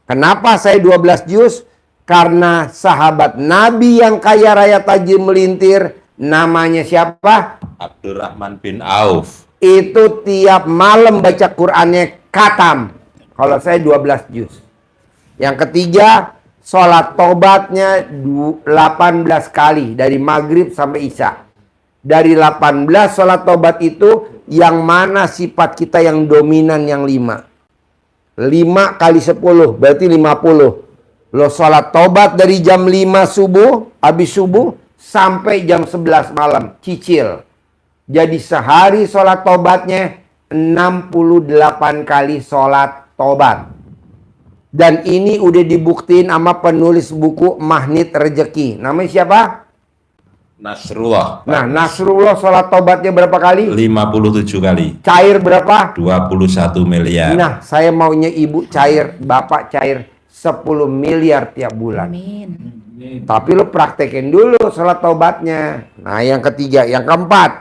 Kenapa saya 12 juz? Karena sahabat Nabi yang kaya raya tajir melintir, namanya siapa? Abdurrahman bin Auf. Itu tiap malam baca Qurannya khatam. Kalau saya 12 juz. Yang ketiga, sholat tobatnya 18 kali. Dari maghrib sampai isya. Dari 18 sholat tobat itu, yang mana sifat kita yang dominan yang 5. 5 kali 10, berarti 50. Lo sholat tobat dari jam 5 subuh, habis subuh, sampai jam 11 malam. Cicil. Jadi sehari sholat tobatnya 68 kali sholat tobat. Dan ini udah dibuktiin sama penulis buku Magnit Rezeki. Namanya siapa? Nasrullah. Nah, Nasrullah sholat tobatnya berapa kali? 57 kali. Cair berapa? 21 miliar. Nah, saya maunya ibu cair, bapak cair 10 miliar tiap bulan. Amin. Tapi lo praktekin dulu sholat tobatnya. Nah, yang ketiga. Yang keempat.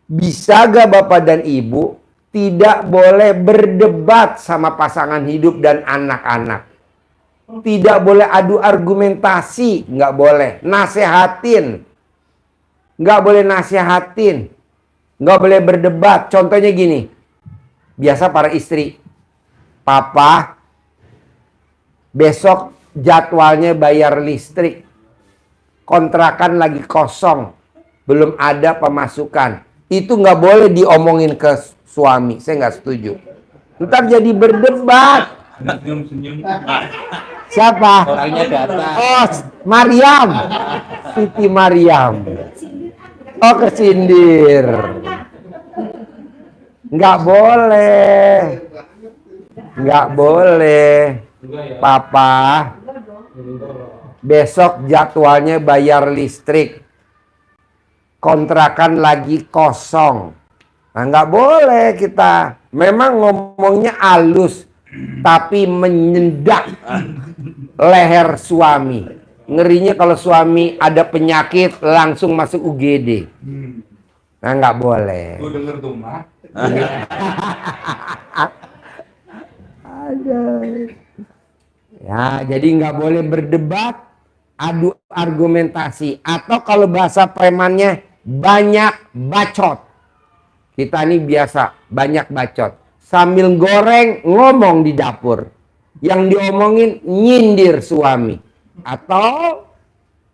Bisa gak bapak dan ibu tidak boleh berdebat sama pasangan hidup dan anak-anak. Tidak boleh adu argumentasi. Nggak boleh. Nasehatin. Nggak boleh nasehatin. Nggak boleh berdebat. Contohnya gini. Biasa para istri. Papa, besok jadwalnya bayar listrik. Kontrakan lagi kosong. Belum ada pemasukan. Itu nggak boleh diomongin ke suami. Saya nggak setuju. Ntar jadi berdebat. Siapa? Orangnya datang. Oh, Mariam. Siti Mariam. Oh, kesindir. Nggak boleh. Nggak boleh. Papa, besok jadwalnya bayar listrik. Kontrakan lagi kosong. Nah, nggak boleh kita. Memang ngomongnya halus, tapi menyendak leher suami. Ngerinya kalau suami ada penyakit langsung masuk UGD. Nah, nggak boleh. Gue denger tuh, Mak. Ya, jadi nggak boleh berdebat, adu argumentasi, atau kalau bahasa premannya banyak bacot. Kita ini biasa banyak bacot. Sambil goreng ngomong di dapur. Yang diomongin nyindir suami. Atau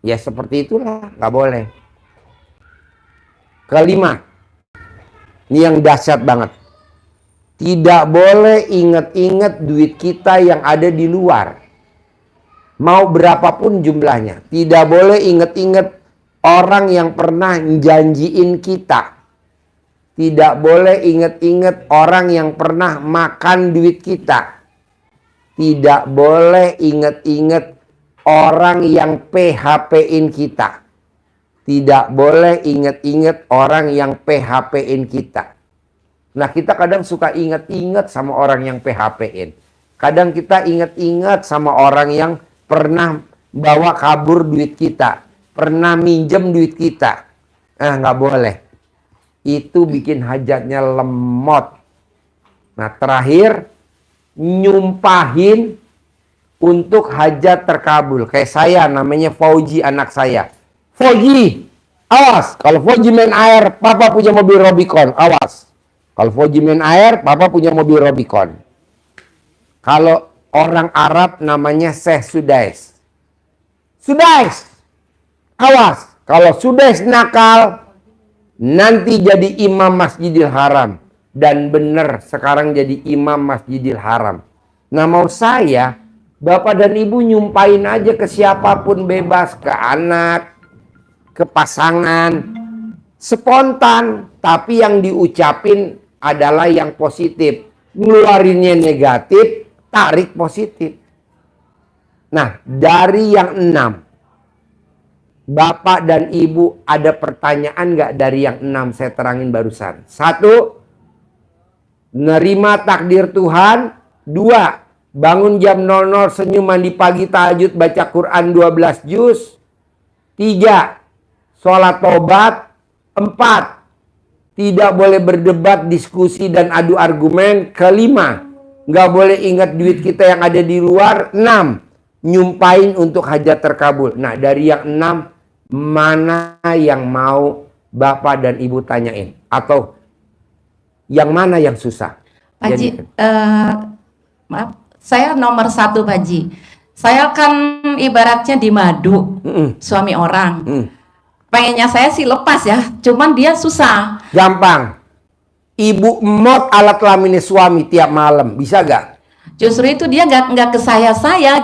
ya seperti itulah, nggak boleh. Kelima, ini yang dahsyat banget. Tidak boleh inget-inget duit kita yang ada di luar. Mau berapapun jumlahnya. Tidak boleh inget-inget orang yang pernah janjiin kita. Tidak boleh inget-inget orang yang pernah makan duit kita. Tidak boleh inget-inget orang yang PHP-in kita. Tidak boleh inget-inget orang yang PHP-in kita. Nah, kita kadang suka inget-inget sama orang yang PHP-in. Kadang kita inget-inget sama orang yang pernah bawa kabur duit kita. Pernah minjem duit kita. Nggak boleh. Itu bikin hajatnya lemot. Nah, terakhir, nyumpahin untuk hajat terkabul. Kayak saya, namanya Fauji anak saya. Fauji, awas. Kalau Fauji main air, papa punya mobil Rubicon. Awas. Kalau Fauji main air, papa punya mobil Rubicon. Kalau orang Arab namanya Syekh Sudais. Sudais, awas. Kalau Sudais nakal, nanti jadi imam Masjidil Haram. Dan benar sekarang jadi imam Masjidil Haram. Nah, mau saya, bapak dan ibu nyumpain aja ke siapapun bebas. Ke anak, ke pasangan. Spontan. Tapi yang diucapin adalah yang positif. Ngeluarinnya negatif, tarik positif. Nah, dari yang 6. Bapak dan ibu ada pertanyaan nggak dari yang 6 saya terangin barusan? 1. Nerima takdir Tuhan. 2. Bangun jam 00 senyum mandi pagi tahajud baca Quran 12 juz. 3. Sholat tobat. 4. Tidak boleh berdebat, diskusi, dan adu argumen. 5. Nggak boleh ingat duit kita yang ada di luar. 6. Nyumpain untuk hajat terkabul. Nah, dari yang 6, mana yang mau bapak dan ibu tanyain? Atau yang mana yang susah? Pak Haji, maaf, saya nomor 1 Pak Haji. Saya kan ibaratnya di madu, suami orang. Pengennya saya sih lepas ya, cuman dia susah. Gampang. Ibu emot alat kelaminnya suami tiap malam, bisa gak? Justru itu dia nggak ke saya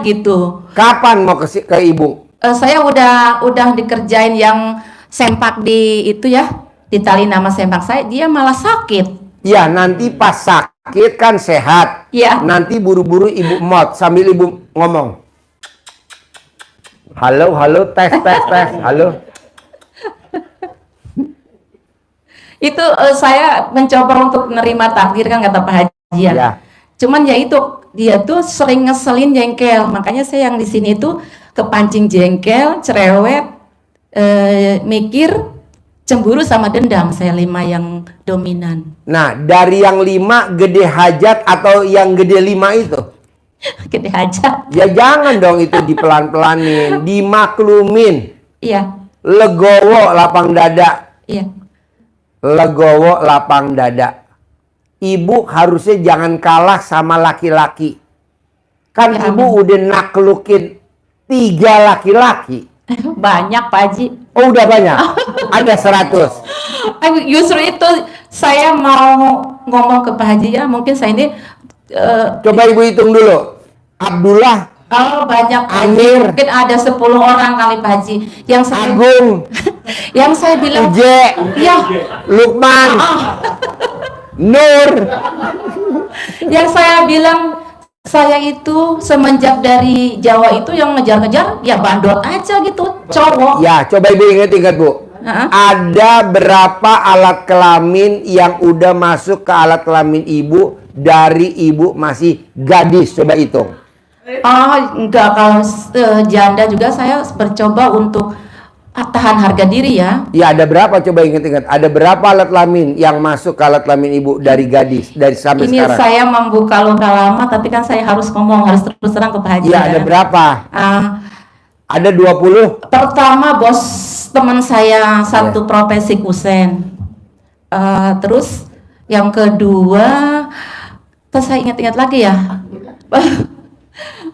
gitu. Kapan mau ke ibu? Saya udah dikerjain yang sempak di itu ya, di tali nama sempak saya, dia malah sakit. Ya, nanti pas sakit kan sehat. Ya. Nanti buru-buru ibu emot sambil ibu ngomong. Halo, tes, halo. Itu saya mencoba untuk menerima takdir kan kata Pak Haji ya. Ya. Cuman ya itu dia tuh sering ngeselin, jengkel. Makanya saya yang di sini tuh kepancing jengkel, cerewet, mikir, cemburu sama dendam. Saya 5 yang dominan. Nah, dari yang 5 gede hajat atau yang gede 5 itu? Gede hajat. Ya jangan dong itu dipelan-pelanin, dimaklumin. Iya. Legowo lapang dada. Iya. Legowo lapang dada. Ibu harusnya jangan kalah sama laki-laki. Kan ya, ibu udah naklukin 3 laki-laki. Banyak Pak Haji. Oh, udah banyak. Ada 100. Justru itu saya mau ngomong ke Pak Haji ya. Mungkin saya ini coba ibu hitung dulu. Abdullah. Oh, banyak Pak Haji. Amir. Mungkin ada 10 orang kali Pak Haji. Yang saya, Agung. yang saya bilang. Uje. Ya. Lukman. Nur. Yang saya bilang, saya itu semenjak dari Jawa itu yang ngejar-ngejar ya bandot aja gitu, cowok. Ya, coba ibu ingat-ingat Bu. Ada berapa alat kelamin yang udah masuk ke alat kelamin ibu dari ibu masih gadis? Coba hitung. Oh, enggak, kalau janda juga saya bercoba untuk tahan harga diri ya. Ya, ada berapa? Coba ingat-ingat. Ada berapa alat kelamin yang masuk ke alat kelamin ibu dari gadis dari sampai ini sekarang? Ini saya membuka luka lama, tapi kan saya harus ngomong, harus terus terang ke Pak Haji. Ya, ada berapa? Ada 20? Pertama bos teman saya satu profesi kusen. Terus yang kedua, terus saya ingat-ingat lagi ya.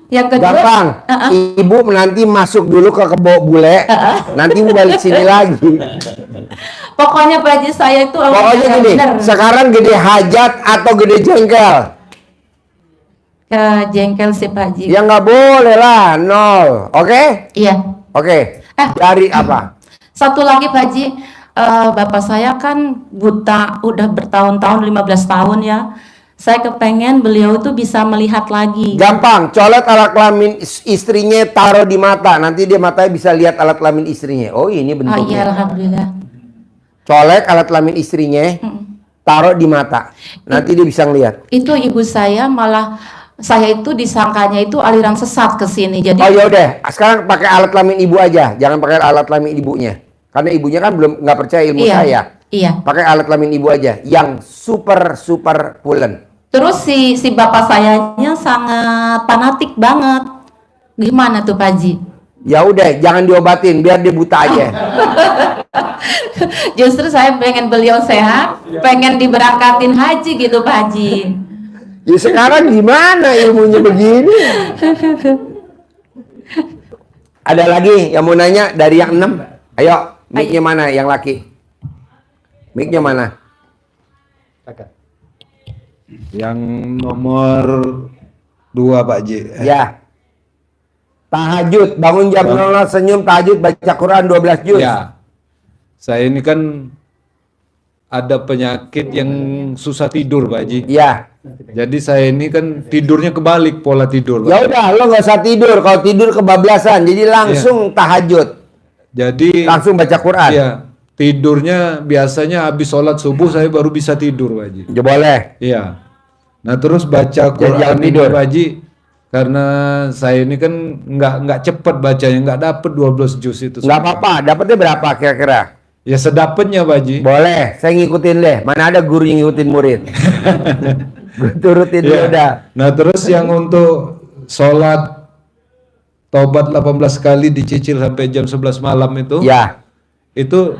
Yang kedua, gampang. Ibu nanti masuk dulu ke kebo bule, nanti ibu balik sini lagi. pokoknya Pak Haji saya itu Pokoknya gini, sekarang gede hajat atau gede jengkel? jengkel sih Pak Haji. Ya nggak boleh lah, 0. Oke? Iya. Oke. Dari apa? Satu lagi Pak Haji, bapak saya kan buta udah bertahun-tahun, 15 tahun ya. Saya kepengen beliau itu bisa melihat lagi. Gampang, colet alat kelamin istrinya, taruh di mata. Nanti dia matanya bisa lihat alat kelamin istrinya. Oh, ini Oh bentuknya. iya, alhamdulillah. Colek alat kelamin istrinya, taruh di mata. Nanti dia bisa ngelihat. Itu ibu saya malah, saya itu disangkanya itu aliran sesat ke sini. Jadi Oh yaudah, sekarang pakai alat kelamin ibu aja. Jangan pakai alat kelamin ibunya. Karena ibunya kan belum nggak percaya ilmu Iya, saya. iya. Pakai alat kelamin ibu aja. Yang super pulen. Terus si bapak sayanya sangat fanatik banget. Gimana tuh Pak Haji? Ya udah, jangan diobatin, biar dia buta aja. Justru saya pengen beliau sehat, pengen diberangkatin haji gitu Pak Haji. Ya sekarang gimana ilmunya begini? Ada lagi yang mau nanya dari yang 6? Ayo, mic-nya mana yang laki? Mic-nya mana? Yang nomor 2 Pak Ji. Ya. Tahajud, bangun jam 00 senyum, tahajud, baca Quran 12 juz. Ya. Saya ini kan ada penyakit yang susah tidur Pak Ji. Ya. Jadi saya ini kan tidurnya kebalik pola tidur. Pak. Ya udah, lo nggak usah tidur. Kalau tidur kebablasan, jadi langsung tahajud. Jadi Langsung baca Quran. Iya. Tidurnya biasanya habis sholat subuh saya baru bisa tidur Pak Ji. Ya boleh. Iya. Nah terus baca Quran jangan ini tidur. Pak Ji, karena saya ini kan nggak cepet bacanya, nggak dapet 12 juz itu. Nggak apa-apa, dapatnya berapa kira-kira? Ya sedapetnya Pak Ji. Boleh, saya ngikutin deh. Mana ada guru yang ngikutin murid. Gue turutin dulu Iya. dah. Nah terus yang untuk sholat tobat 18 kali dicicil sampai jam 11 malam itu, Ya. itu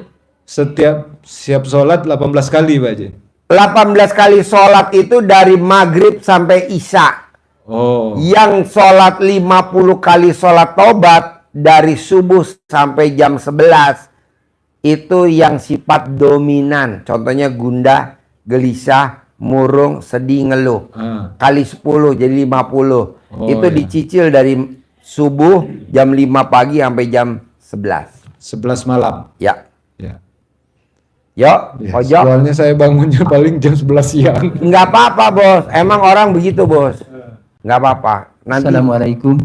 siap sholat 18 kali Pak Ji. 18 kali sholat itu dari maghrib sampai isya. Oh. Yang sholat 50 kali sholat tobat dari subuh sampai jam 11. Itu yang sifat dominan. Contohnya gundah, gelisah, murung, sedih, ngeluh. Kali 10 jadi 50. Oh, Itu iya. dicicil dari subuh jam 5 pagi sampai jam 11. 11 malam. Ya. Ya. Yuk, Ya, pojok. soalnya saya bangunnya paling jam 11 siang. Nggak apa-apa, Bos. Emang orang begitu, Bos. Nggak apa-apa. Nanti. Assalamualaikum.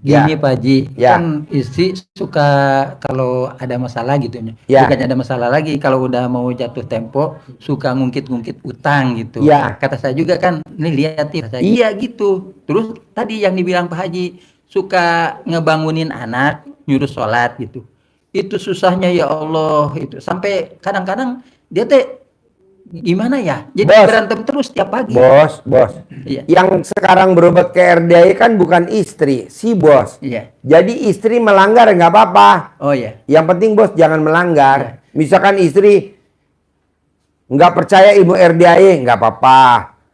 Ya. Gini Pak Haji, Ya. kan istri suka kalau ada masalah gitu Ya. bukannya ada masalah lagi, kalau udah mau jatuh tempo suka ngungkit-ngungkit utang gitu. Ya. Kata saya juga kan, nih lihat ya, iya gitu. Terus tadi yang dibilang Pak Haji, suka ngebangunin anak, nyuruh sholat gitu. Itu susahnya ya Allah, itu sampai kadang-kadang dia teh gimana ya? Jadi Bos. berantem terus tiap pagi. Bos. Iya. Yang sekarang berobat ke RDI kan bukan istri, si bos. Iya. Jadi istri melanggar nggak apa-apa. Oh ya. Yang penting bos jangan melanggar. Misalkan istri nggak percaya ilmu RDI, nggak apa-apa.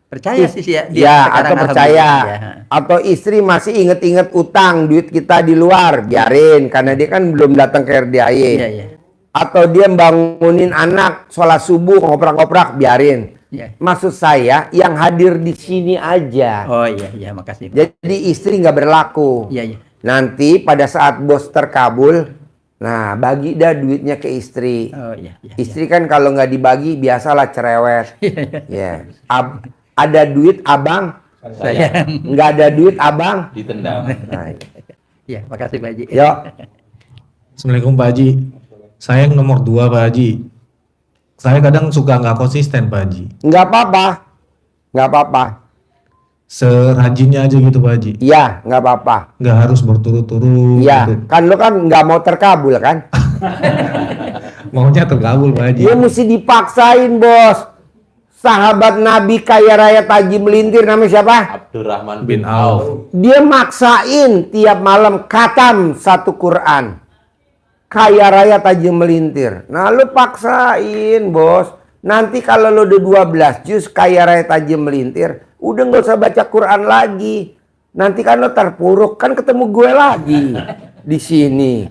Percaya sih ya. Ya, atau percaya. alhamdulillah. Atau istri masih inget-inget utang duit kita di luar, biarin karena dia kan belum datang ke RDI. Iya, iya. Atau dia bangunin anak sholat subuh ngoprak-ngoprak, biarin. Iya. Maksud saya yang hadir di sini aja. Oh iya, iya, makasih. Jadi istri nggak berlaku. Iya, iya. Nanti pada saat bos terkabul, nah bagi dah duitnya ke istri. Oh iya, iya. Istri kan kalau nggak dibagi biasalah cerewet. Ya. Ada duit abang, Saya. nggak ada duit abang. Ditendang. Nah, Iya, makasih Pak Haji. yuk. Assalamualaikum Pak Haji. Saya yang nomor 2 Pak Haji. Saya kadang suka nggak konsisten Pak Haji. Nggak apa-apa. Nggak apa-apa. Serajinnya aja gitu Pak Haji. Iya, nggak apa-apa. Nggak harus berturut-turut. Iya, gitu. kan lo kan nggak mau terkabul kan? Maunya terkabul Pak Haji. Dia mesti dipaksain bos. Sahabat Nabi kaya raya Taji Melintir namanya siapa? Abdurrahman bin Auf. Dia maksain tiap malam khatam satu Quran. Kaya raya Taji Melintir. Nah lu paksain bos. Nanti kalau lu udah 12 juz kaya raya Taji Melintir, udah nggak usah baca Quran lagi. Nanti kan lo terpuruk, kan ketemu gue lagi di sini.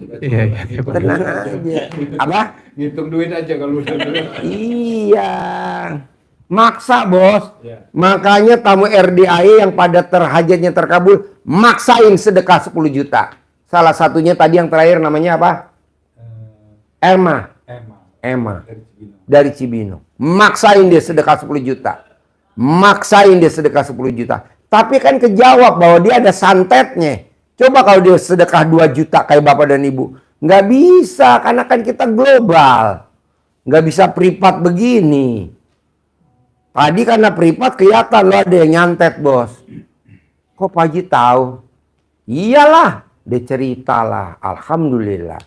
Iya. Tenang aja. Apa? Ngitung duit aja kalau udah Iya. Maksa, Bos. Iya. Makanya tamu RDAI yang pada hajatnya terkabul, maksain sedekah 10 juta. Salah satunya tadi yang terakhir namanya apa? Emma. Dari Cibinong. Maksain dia sedekah 10 juta. Maksain dia sedekah 10 juta. Tapi kan kejawab bahwa dia ada santetnya. Coba kalau dia sedekah 2 juta kayak bapak dan ibu. Nggak bisa, karena kan kita global. Nggak bisa privat begini. Tadi karena privat kelihatan lo ada yang nyantet, Bos. Kok Pak Haji tahu? Iyalah, dia ceritalah. Alhamdulillah.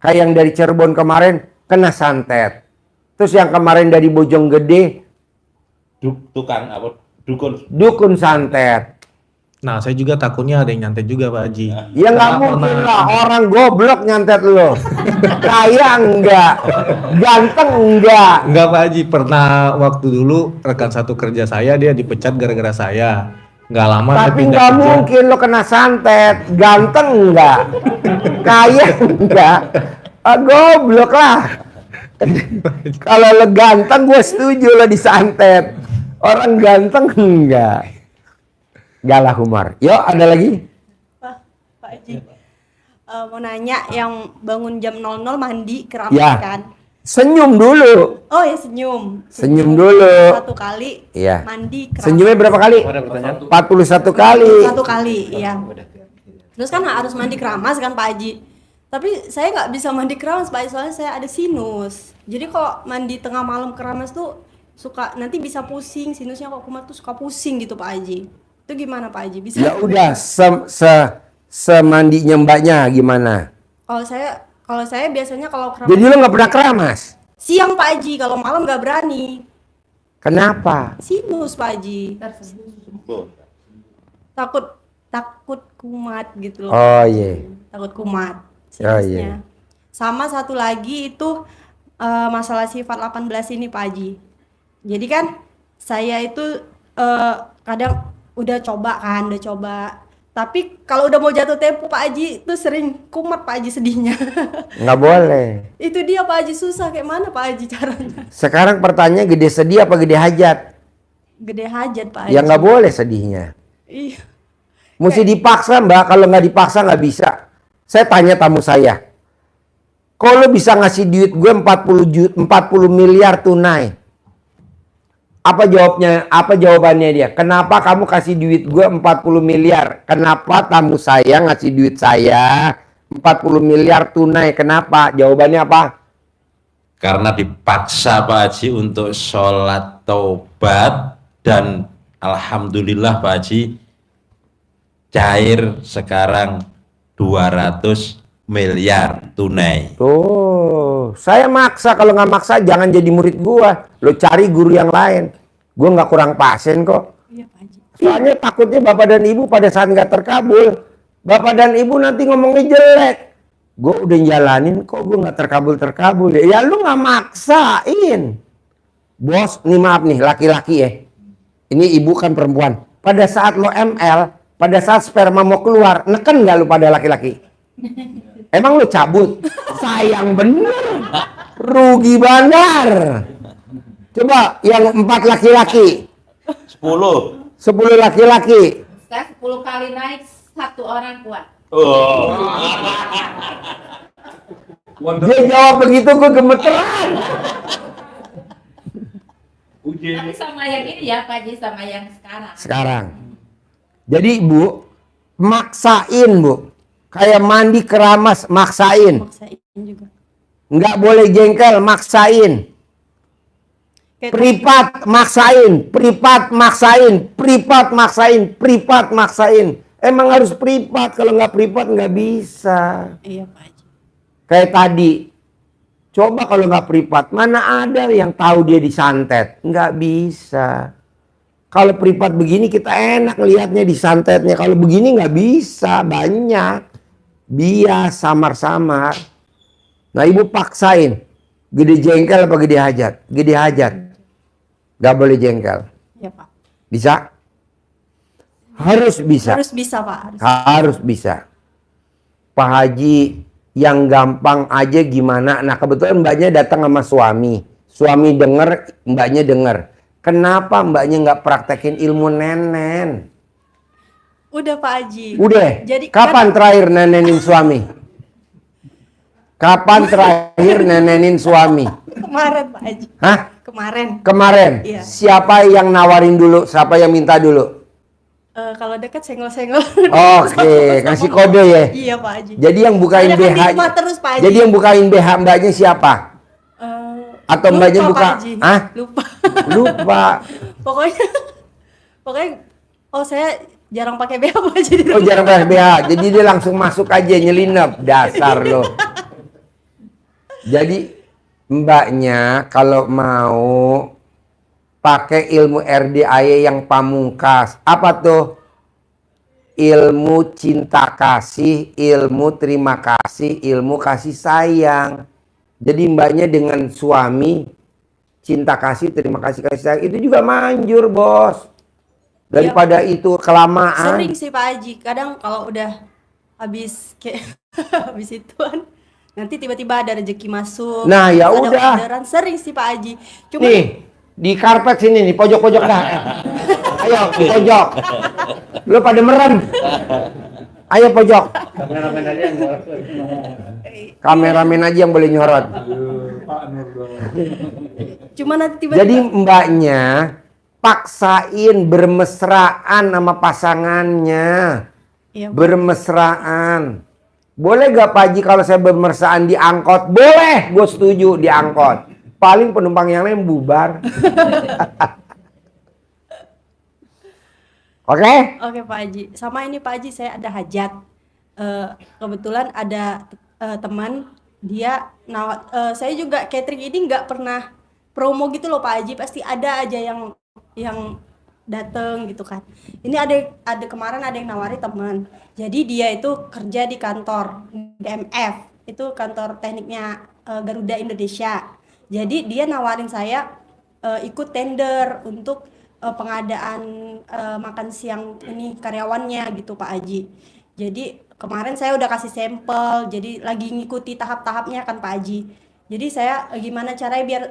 Kayak yang dari Cirebon kemarin kena santet. Terus yang kemarin dari Bojonggede dukun santet. Nah, saya juga takutnya ada yang nyantet juga, Pak Haji. Ya nggak mungkin lah, orang goblok nyantet lo. Kaya enggak, ganteng enggak. Enggak, Pak Haji, pernah waktu dulu rekan satu kerja saya dia dipecat gara-gara saya. Nggak lama dia Tapi pindah nggak kerja. mungkin lo kena santet, ganteng enggak, kaya enggak, goblok lah. Kalau lo ganteng gue setuju lo disantet, orang ganteng enggak. Galah Umar. Yuk, ada lagi? Pak Haji, mau nanya yang bangun jam 00 mandi keramas Ya. kan? Senyum dulu. Oh ya senyum. Senyum dulu. 1 kali. Iya. Mandi keramas. Senyumnya berapa kali? 41 kali. 1 kali, iya. Terus kan harus mandi keramas kan Pak Haji. Tapi saya nggak bisa mandi keramas Pak Haji, soalnya saya ada sinus. Jadi kalau mandi tengah malam keramas tuh suka nanti bisa pusing, sinusnya kok kumat tuh suka pusing gitu Pak Haji. Itu gimana Pak Haji? Bisa? Ya udah, semandinya mbaknya gimana? Kalau saya biasanya kalau keramas Jadi lo nggak pernah keramas? siang Pak Haji, kalau malam nggak berani. Kenapa? Sinus Pak Haji. Takut kumat gitu loh. Oh iya. Takut kumat Oh, sinusnya. iya. Sama satu lagi itu masalah sifat 18 ini Pak Haji. Jadi kan saya itu kadang udah coba. Tapi kalau udah mau jatuh tempo Pak Haji itu sering kumat Pak Haji sedihnya. Nggak boleh. Itu dia Pak Haji, susah kayak mana Pak Haji caranya? Sekarang pertanyaannya gede sedih apa gede hajat? Gede hajat Pak Haji. Ya nggak boleh sedihnya. Iya. Mesti dipaksa mbak, kalau nggak dipaksa nggak bisa. Saya tanya tamu saya. Kalau bisa ngasih duit gue 40 miliar tunai. Apa jawabnya? Apa jawabannya dia? Kenapa kamu kasih duit gue 40 miliar? Kenapa tamu saya ngasih duit saya 40 miliar tunai? Kenapa? Jawabannya apa? Karena dipaksa Pak Haji untuk sholat taubat, dan alhamdulillah Pak Haji cair sekarang 200 miliar tunai. Tuh, saya maksa. Kalau nggak maksa jangan jadi murid gua. Lo cari guru yang lain. Gua nggak kurang pasien kok. Iya Pak Haji. Soalnya takutnya bapak dan ibu pada saat nggak terkabul, bapak dan ibu nanti ngomongnya jelek. Gue udah jalanin kok gue nggak terkabul. Ya lu nggak maksain. Bos, nih maaf nih laki-laki ya. Ini ibu kan perempuan. Pada saat lo ML, pada saat sperma mau keluar, neken nggak lu pada laki-laki? Emang lu cabut? Sayang bener. Rugi bandar. Coba yang 4 laki-laki. 10 laki-laki. Saya 10 kali naik 1 orang kuat. Dia jawab begitu gue gemeteran. Tapi sama yang ini ya Pak Haji, sama yang sekarang. Sekarang. Jadi ibu, maksain bu. Kayak mandi keramas, maksain. Maksain juga. Nggak boleh jengkel, maksain. Privat, maksain. Privat, maksain. Emang harus privat, kalau nggak privat nggak bisa. Iya Pak Haji. Kayak tadi, coba kalau nggak privat, mana ada yang tahu dia disantet? Nggak bisa. Kalau privat begini kita enak lihatnya disantetnya. Kalau begini nggak bisa, banyak. Bias, samar-samar. Nah ibu paksain. Gede jengkel apa gede hajat? Gede hajat. Nggak boleh jengkel. Iya Pak. Bisa? Harus bisa. Harus bisa Pak. Harus bisa. Pak Haji, yang gampang aja gimana? Nah kebetulan mbaknya datang sama suami. Suami denger, mbaknya denger. Kenapa mbaknya nggak praktekin ilmu nenen? Udah Pak Haji. Udah. Jadi Kapan terakhir nenenin suami? Kapan terakhir nenenin suami? Kemarin Pak Haji. Hah? Kemarin. Kemarin. Iya. Siapa yang nawarin dulu? Siapa yang minta dulu? Kalau dekat senggol-senggol. Oke, ngasih kode ya. Iya Pak Haji. Jadi yang bukain Saya kan di BH. rumah terus Pak Haji. Jadi yang bukain BH mbaknya siapa? Atau Lupa, mbaknya Pak buka? Haji. Hah? Lupa. Lupa. Pokoknya saya jarang pakai BH Pak Haji di Oh rumah. jarang pakai BH. Jadi dia langsung masuk aja nyelinap. Dasar lo. Jadi mbaknya kalau mau pakai ilmu RDAY yang pamungkas. Apa tuh? Ilmu cinta kasih, ilmu terima kasih, ilmu kasih sayang. Jadi mbaknya dengan suami cinta kasih, terima kasih, kasih sayang itu juga manjur, Bos. Daripada itu kelamaan. Sering sih Pak Haji. Kadang kalau udah habis kayak habis ituan nanti tiba-tiba ada rezeki masuk. Nah, ya terus ada udah. orderan. Sering sih Pak Haji. Cuma Nih, di karpet sini nih, pojok-pojok dah. Ayo, pojok. Lu pada merem. Ayo pojok. Kameramen aja yang boleh nyorot. cuma nanti tiba-tiba Jadi mbaknya paksain bermesraan sama pasangannya. Iya, Pak. Bermesraan. Boleh gak Pak Haji kalau saya bermesraan di angkot? Boleh, gue setuju di angkot. Paling penumpang yang lain bubar. Oke? Oke Pak Haji. Sama ini Pak Haji saya ada hajat. Kebetulan ada teman dia saya juga catering ini nggak pernah promo gitu loh Pak Haji. Pasti ada aja yang dateng gitu kan. Ini ada kemarin ada yang nawari teman. Jadi dia itu kerja di kantor DMF. Itu kantor tekniknya Garuda Indonesia. Jadi dia nawarin saya ikut tender untuk pengadaan makan siang ini karyawannya gitu Pak Haji. Jadi kemarin saya udah kasih sampel, jadi lagi ngikuti tahap-tahapnya kan Pak Haji. Jadi saya gimana caranya biar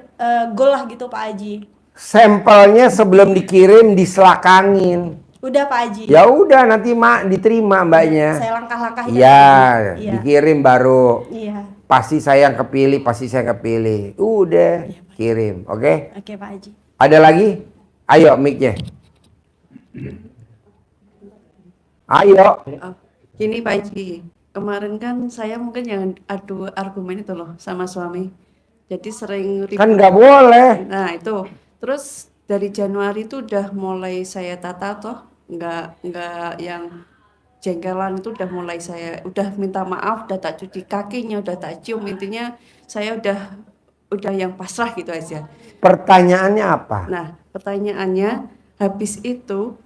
goal lah gitu Pak Haji. Sampelnya sebelum dikirim diselakangin. Udah Pak Haji. Ya udah nanti diterima mbaknya. Saya langkah-langkah Iya, Iya. dikirim baru. Iya. Pasti saya yang kepilih, pasti saya kepilih. Udah, kirim, oke? Oke Pak Haji. Ada lagi? Ayo mic-nya. Ayo. Gini Pak Haji, kemarin kan saya mungkin yang adu argumen itu loh sama suami. Jadi sering ribut. Kan nggak boleh. Nah itu, terus dari Januari itu udah mulai saya tata toh, nggak yang jengkelan itu udah mulai saya udah minta maaf, udah tak cuci kakinya, udah tak cium, intinya saya udah yang pasrah gitu aja. Pertanyaannya apa? Nah pertanyaannya habis itu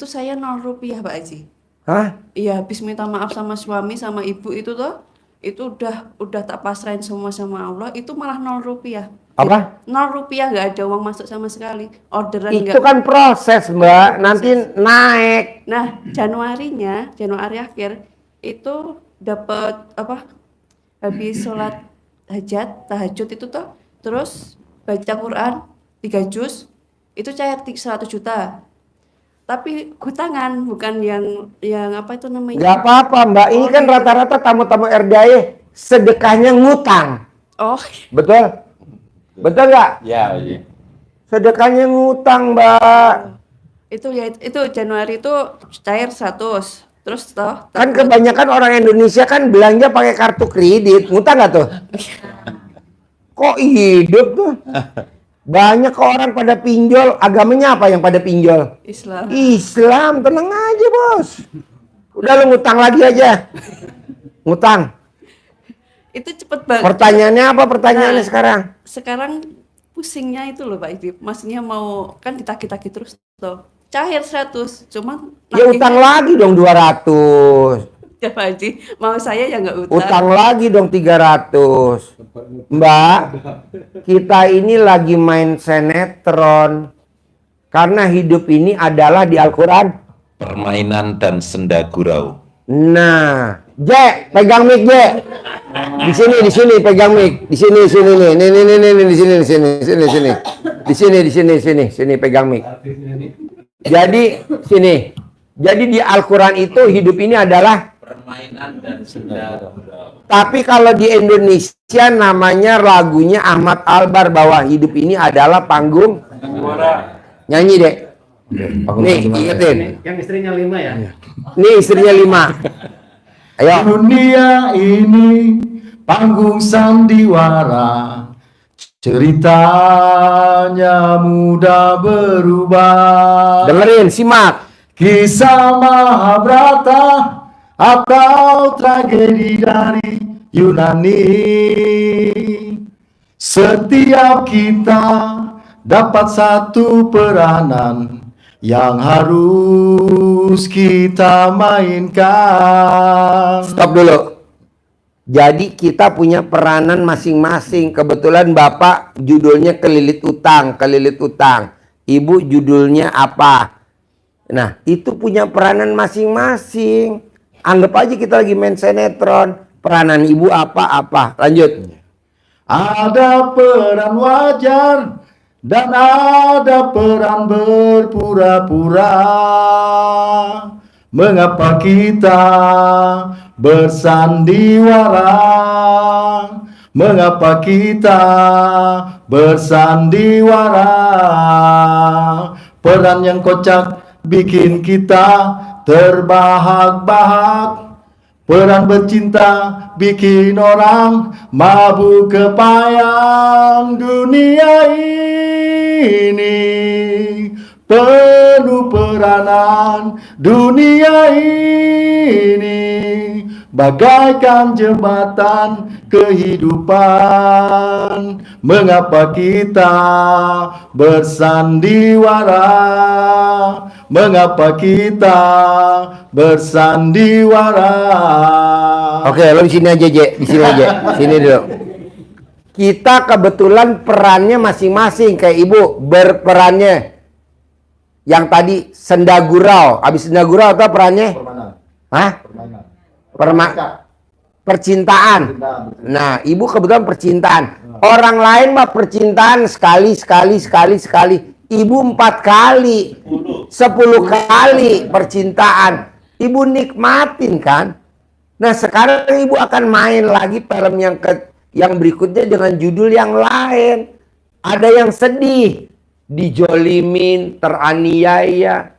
saya 0 rupiah Pak Haji. Hah? Iya, habis minta maaf sama suami sama ibu itu toh, itu udah tak pasrahin semua sama Allah, itu malah 0 rupiah. Apa? 0 rupiah, nggak ada uang masuk sama sekali. Orderan Itu nggak. kan proses Mbak, nanti naik. Nah, Januari akhir itu dapat apa? Habis sholat hajat, tahajud itu toh, terus baca Quran 3 juz, itu cair 100 juta. Tapi hutangan, bukan yang apa itu namanya? Gak apa-apa Mbak, ini kan rata-rata tamu-tamu RDAY sedekahnya ngutang. Oh, Betul? Betul nggak? Ya, iya. Sedekahnya ngutang Mbak. itu Januari itu cair 100. Terus toh Kan kebanyakan orang Indonesia kan belanja pakai kartu kredit. Ngutang nggak tuh? Kok hidup tuh? Banyak orang pada pinjol. Agamanya apa yang pada pinjol? Islam. Islam, tenang aja bos. Udah lu ngutang lagi aja. Ngutang. Itu cepet banget. Pertanyaannya apa pertanyaannya Nah, sekarang? Sekarang pusingnya itu loh Pak Idip. Maksudnya mau kan ditagih-tagih terus tuh. Cair 100, cuman Ya utang lagi dong 200. ya Pak Haji, mau saya ya nggak utang. Utang lagi dong 300. Mbak, kita ini lagi main sinetron. Karena hidup ini adalah di Al-Quran Permainan dan senda gurau. Nah, Jack, pegang mic, Jack. Di sini pegang mic. Di sini nih. Nih, di sini pegang mic. Jadi sini. Jadi di Al-Qur'an itu hidup ini adalah Permainan dan senda gurau. tapi kalau di Indonesia namanya lagunya Ahmad Albar bahwa hidup ini adalah panggung. Nyanyi, Dek. Nih, ingetin. Yang istrinya 5 ya? Nih istrinya 5. Ayo. Dunia ini panggung sandiwara, ceritanya mudah berubah. Dengerin, simak. Kisah Mahabharata atau tragedi dari Yunani. Setiap kita dapat satu peranan yang harus kita mainkan. Stop dulu. Jadi kita punya peranan masing-masing. Kebetulan Bapak judulnya kelilit utang. Ibu judulnya apa? Nah, itu punya peranan masing-masing. Anggap aja kita lagi main sinetron. Peranan ibu apa? Lanjut. Ada peran wajar dan ada peran berpura-pura. Mengapa kita bersandiwara? Mengapa kita bersandiwara? Peran yang kocak bikin kita terbahak-bahak. Peran bercinta bikin orang mabuk kepayang. Dunia ini penuh peranan. Dunia ini bagaikan jembatan kehidupan. Mengapa kita bersandiwara? Mengapa kita bersandiwara? Oke, lo di sini aja, Je. Di sini aja. Sini dulu. Kita kebetulan perannya masing-masing. Kayak ibu berperannya yang tadi senda gurau. Habis senda gurau apa perannya? Hah? Percintaan. Nah, ibu kebetulan percintaan. Orang lain mah percintaan sekali. Ibu 4 kali, 10 kali percintaan. Ibu nikmatin kan. Nah, sekarang ibu akan main lagi film yang berikutnya dengan judul yang lain. Ada yang sedih, dijolimin, teraniaya.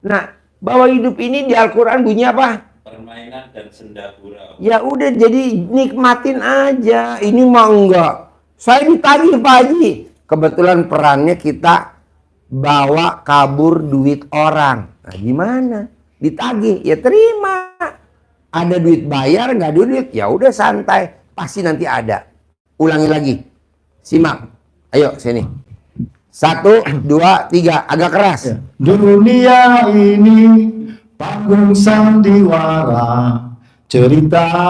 Nah, bahwa hidup ini di Al-Quran bunyi apa? Permainan dan senda gurau. Ya udah, jadi nikmatin aja. Ini mah enggak. Saya ditagih Pak Haji. Kebetulan perannya kita bawa kabur duit orang. Nah, gimana? Ditagih, ya terima. Ada duit bayar, nggak ada duit, ya udah santai. Pasti nanti ada. Ulangi lagi. Simak. Ayo sini. 1, 2, 3. Agak keras. Dunia ini panggung sandiwara, ceritanya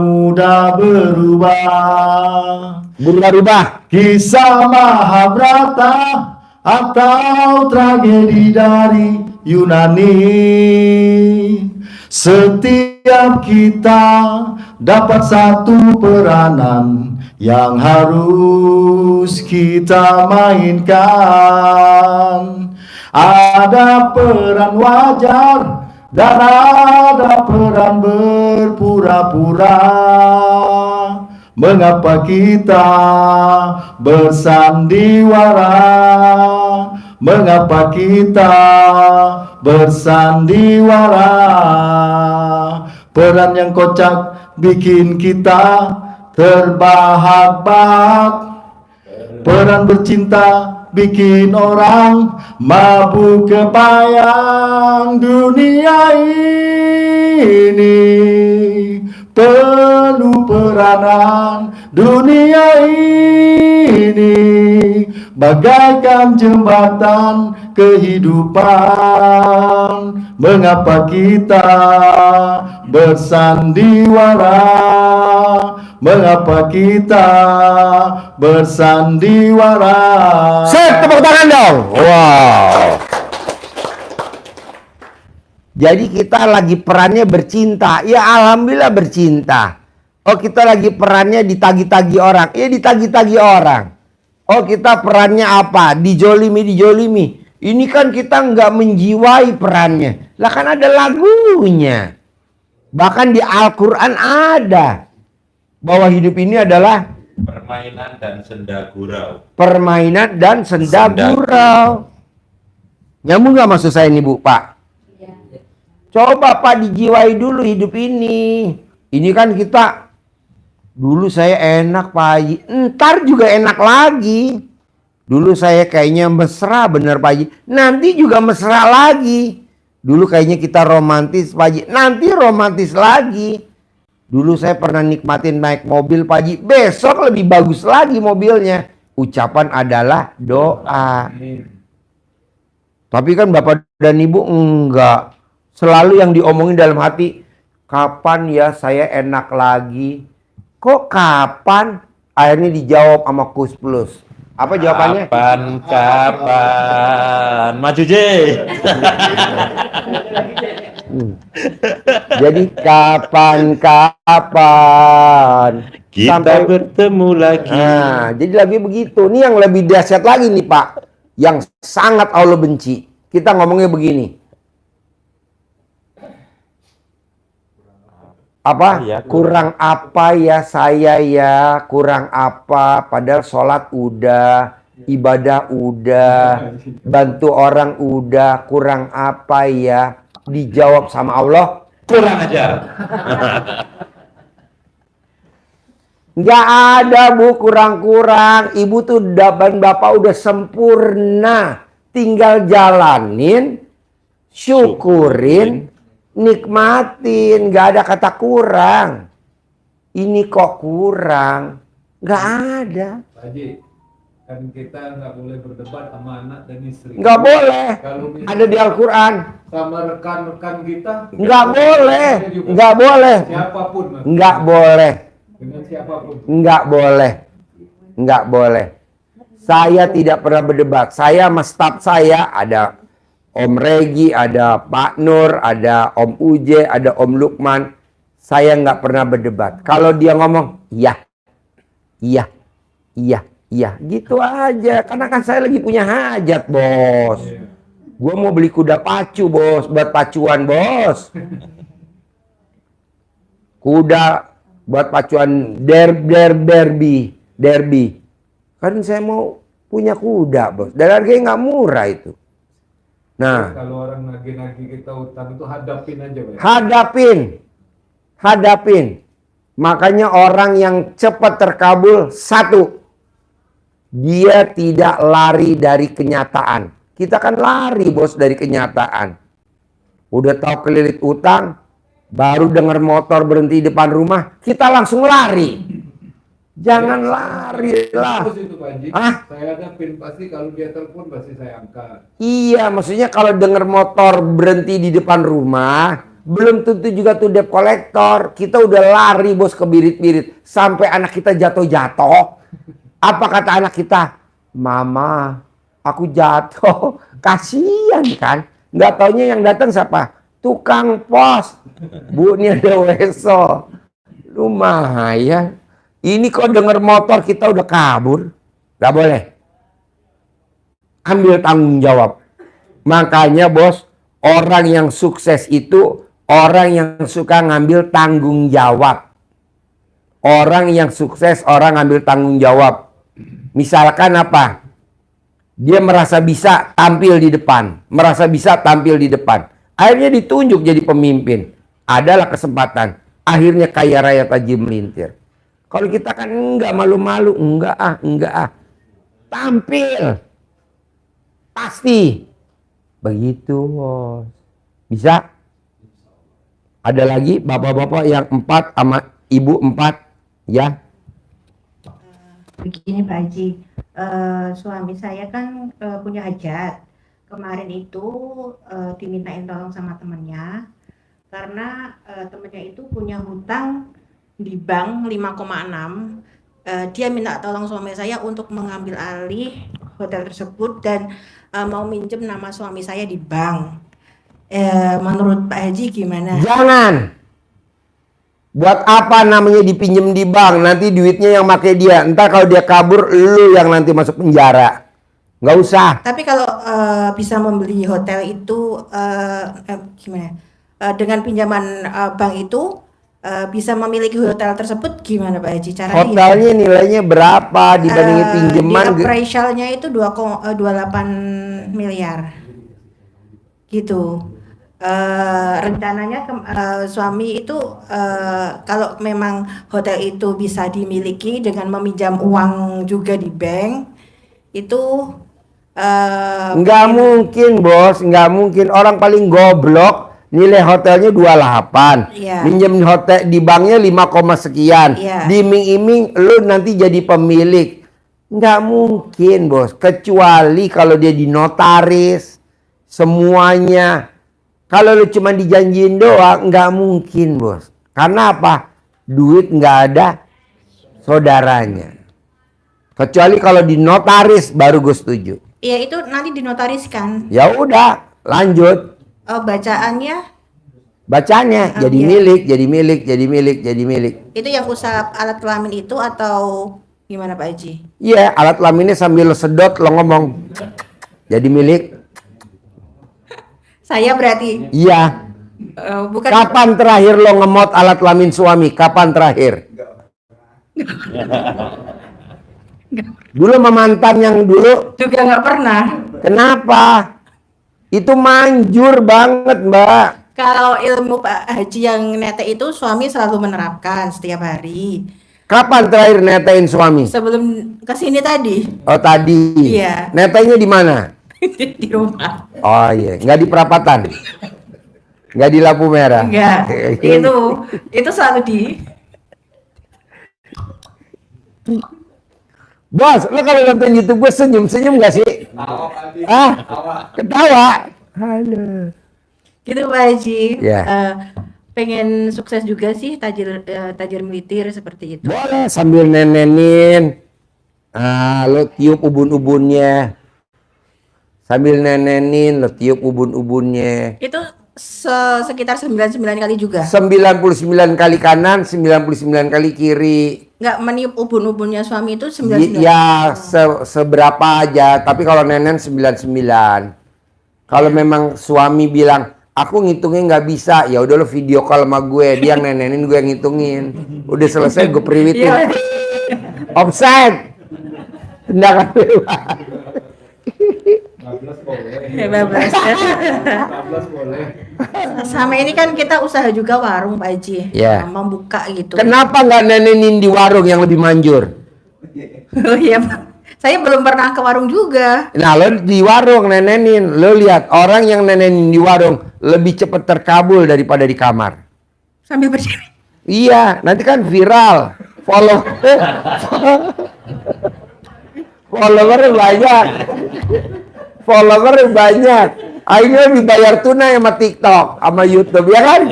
mudah berubah. Kisah Mahabharata atau tragedi dari Yunani. Setiap kita dapat satu peranan yang harus kita mainkan. Ada peran wajar dan ada peran berpura-pura. Mengapa kita bersandiwara? Mengapa kita bersandiwara? Peran yang kocak bikin kita terbahak-bahak. Peran bercinta bikin orang mabuk kepayang. Dunia ini penuh peranan. Dunia ini bagaikan jembatan kehidupan. Mengapa kita bersandiwara? Mengapa kita bersandiwara? Tepuk tangan dong. Wow. Jadi kita lagi perannya bercinta. Ya alhamdulillah bercinta. Oh kita lagi perannya ditagi-tagi orang. Ya ditagi-tagi orang. Oh kita perannya apa? Dijolimi. Ini kan kita nggak menjiwai perannya. Lah kan ada lagunya. Bahkan di Al-Quran ada. Bahwa hidup ini adalah Permainan dan senda gurau. permainan dan senda gurau. Nyambung nggak maksud saya ini Bu, Pak? Coba Pak dijiwai dulu hidup ini. Ini kan kita, dulu saya enak Pak Haji, ntar juga enak lagi. Dulu saya kayaknya mesra bener Pak Haji, nanti juga mesra lagi. Dulu kayaknya kita romantis Pak Haji, nanti romantis lagi. Dulu saya pernah nikmatin naik mobil Pak Haji, besok lebih bagus lagi mobilnya. Ucapan adalah doa. Tapi kan Bapak dan Ibu enggak. Selalu yang diomongin dalam hati, kapan ya saya enak lagi? Kok kapan? Akhirnya dijawab sama Kus Plus. Apa jawabannya? Kapan? Maju J. Jadi kapan Kita bertemu lagi. Nah, jadi lagi begitu. Ini yang lebih dahsyat lagi nih Pak. Yang sangat Allah benci. Kita ngomongnya begini. Apa? Kurang apa ya saya ya? Kurang apa? Padahal sholat udah, ibadah udah, bantu orang udah. Kurang apa ya? Dijawab sama Allah, kurang ajar. Nggak ada Bu kurang-kurang. Ibu tuh dan Bapak udah sempurna. Tinggal jalanin, syukurin, nikmatin. Nggak ada kata kurang. Ini kok kurang. Nggak ada. Pak Haji, kan kita nggak boleh berdebat sama anak dan istri. Nggak boleh. Kalau misalnya Ada di Al-Quran. sama rekan-rekan kita. Nggak boleh. Nggak boleh. Siapapun. Mas. Nggak boleh. Dengan siapapun. Nggak boleh. Nggak boleh. Saya tidak pernah berdebat. Saya sama staf saya ada Om Regi, ada Pak Nur, ada Om Uje, ada Om Lukman. Saya nggak pernah berdebat. Kalau dia ngomong, iya, iya, iya, iya, gitu aja. Karena kan saya lagi punya hajat, bos. Gue mau beli kuda pacu, bos, buat pacuan, bos. Kuda buat pacuan derby. Kan saya mau punya kuda, bos. Dan harganya nggak murah itu. Nah, kalau orang nagih-nagih kita utang itu hadapin aja, Pak. Hadapin. Makanya orang yang cepat terkabul, satu, dia tidak lari dari kenyataan. Kita kan lari, bos, dari kenyataan. Udah tahu kelilit utang, baru dengar motor berhenti di depan rumah, kita langsung lari. Jangan lari lah. Saya hadapin, pasti kalau dia telepon pasti saya angkat. Iya, maksudnya kalau dengar motor berhenti di depan rumah, belum tentu juga tuh debt collector. Kita udah lari, bos, ke birit-birit. Sampai anak kita jatuh-jatuh. Apa kata anak kita? Mama, aku jatuh. Kasian kan? Nggak taunya yang datang siapa? Tukang pos. Bu, ini ada weso. Lumayan. Ini kok denger motor kita udah kabur. Gak boleh. Ambil tanggung jawab. Makanya bos, orang yang sukses itu orang yang suka ngambil tanggung jawab. Orang yang sukses, orang ngambil tanggung jawab. Misalkan apa? Dia merasa bisa tampil di depan. Merasa bisa tampil di depan. Akhirnya ditunjuk jadi pemimpin. Adalah kesempatan. Akhirnya kaya raya taji melintir. Kalau kita kan enggak, malu-malu. Enggak ah. Tampil. Pasti. Begitu, bos. Bisa? Ada lagi bapak-bapak yang 4 sama ibu 4. Ya. Begini Pak Haji, suami saya kan punya hajat. Kemarin itu dimintain tolong sama temennya. Karena temennya itu punya hutang di bank 5,6. Dia minta tolong suami saya untuk mengambil alih hotel tersebut dan mau minjem nama suami saya di bank. Menurut Pak Haji gimana? Jangan. Buat apa namanya dipinjem di bank? Nanti duitnya yang pakai dia. Entar kalau dia kabur, lu yang nanti masuk penjara. Nggak usah. Tapi kalau bisa membeli hotel itu gimana? Dengan pinjaman bank itu bisa memiliki hotel tersebut gimana Pak Haji? Caranya Hotelnya nilainya berapa dibandingin pinjaman? Di appraisalnya itu 2,28 miliar. Gitu. Rencananya suami itu kalau memang hotel itu bisa dimiliki dengan meminjam uang juga di bank itu nggak mungkin bos, nggak mungkin. Orang paling goblok nilai hotelnya 28, Iya. minjem hotel di banknya 5, sekian, Iya. diiming-iming lu nanti jadi pemilik. Nggak mungkin bos, kecuali kalau dia dinotaris semuanya. Kalau lu cuma dijanjiin doang, nggak mungkin bos. Karena apa? Duit nggak ada saudaranya. Kecuali kalau dinotaris baru gue setuju. ya itu nanti dinotariskan. Ya udah, lanjut. Bacaannya Bacanya jadi iya. milik, jadi milik, jadi milik, jadi milik. itu yang usaha alat kelamin itu atau gimana Pak Haji? Iya, alat kelaminnya sambil lo sedot lo ngomong. Jadi milik. Saya berarti Iya. bukan Kapan terakhir lo ngemot alat kelamin suami? Kapan terakhir? Dulu sama mantan yang dulu. juga nggak pernah. Kenapa? Itu manjur banget, Mbak. Kalau ilmu Pak Haji yang nete itu suami selalu menerapkan setiap hari. Kapan terakhir netain suami? Sebelum kesini tadi Oh, tadi. Iya. Netanya di mana? di rumah. Oh iya, nggak di perapatan. Nggak di lampu merah. Enggak. itu selalu di Bos, lo kalau nonton YouTube gue senyum nggak sih? Ah, ketawa. Halo. gitu Pak Haji. Ya. Pengen sukses juga sih tajir militir seperti itu. Boleh sambil nenenin. Lo tiup ubun-ubunnya. Sambil nenenin, lo tiup ubun-ubunnya. Itu sekitar 99 kali juga. 99 kali kanan, 99 kali kiri. Nggak meniup ubun-ubunnya suami itu 99. Ya, seberapa aja. Tapi kalau nenen 99. Kalau memang suami bilang, aku ngitungnya nggak bisa, ya udah lo video call sama gue, dia yang nenenin, gue yang ngitungin. Udah selesai gue priwitin. Iya. Offside. Tindakan bebas. 15 boleh. Sama ini kan kita usaha juga warung Pak Haji. Iya. Membuka gitu. Kenapa nggak nenenin di warung yang lebih manjur? Oh iya Pak. Saya belum pernah ke warung juga. Nah, lo di warung nenenin, lo lihat orang yang nenenin di warung lebih cepat terkabul daripada di kamar. Sambil berdiri. Iya, nanti kan viral. Follower banyak. Follower banyak. Akhirnya dibayar tunai sama TikTok, sama YouTube, ya kan?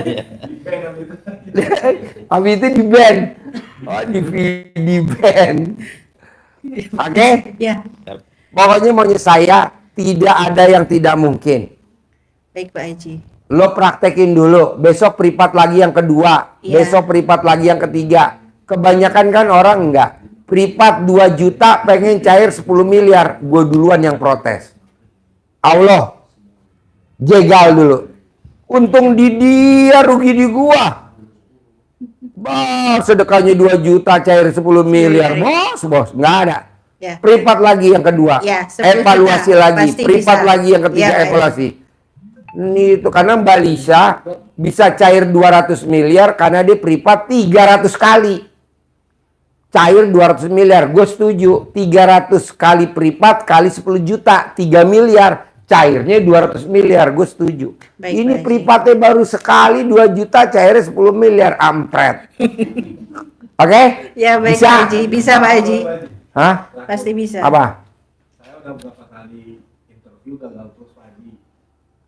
Habis itu di ban. Oh, di ban. Oke? Ya. Pokoknya maunya saya tidak ada yang tidak mungkin. Baik Pak Haji. Lo praktekin dulu. Besok privat lagi yang kedua. Iya. Besok privat lagi yang ketiga. Kebanyakan kan orang enggak. Privat 2 juta pengen cair 10 miliar. Gue duluan yang protes. Allah. Jegal dulu. Untung di dia, rugi di gua. Bah, sedekahnya 2 juta cair 10 miliar. Bos, nggak ada. Ya. Privat lagi yang kedua. Ya, 10 Evaluasi juta. lagi. Pasti Privat bisa. lagi yang ketiga, Ya, Pak. evaluasi. Ini itu karena Mbak Lisa bisa cair 200 miliar karena dia privat 300 kali. Cair 200 miliar, gue setuju. 300 kali privat kali 10 juta, 3 miliar. Cairnya 200 miliar, gue setuju. Baik, Ini Pak Haji. privatnya baru sekali 2 juta, cairnya 10 miliar. Ampret. Oke? Ya baik Bisa? Pak Haji. Bisa Pak Haji. Hah? Pasti bisa. Apa? Saya udah beberapa kali interview gagal terus Pak Haji.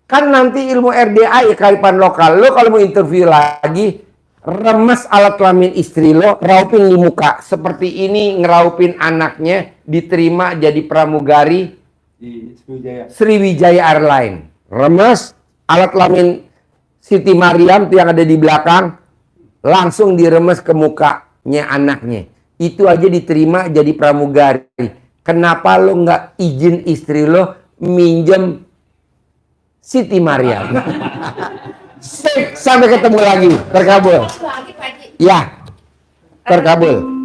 Kan nanti ilmu RDA ya kearifan lokal. Lo kalau mau interview lagi, remes alat kelamin istri lo, raupin di muka. Seperti ini ngeraupin anaknya, diterima jadi pramugari Di Sriwijaya. Sriwijaya Airline. Remes, alat kelamin Siti Maryam tuh yang ada di belakang langsung diremes ke mukanya anaknya. Itu aja diterima jadi pramugari. Kenapa lo nggak izin istri lo minjem Siti Maryam? Sampai ketemu lagi. Terkabul. Ya, terkabul.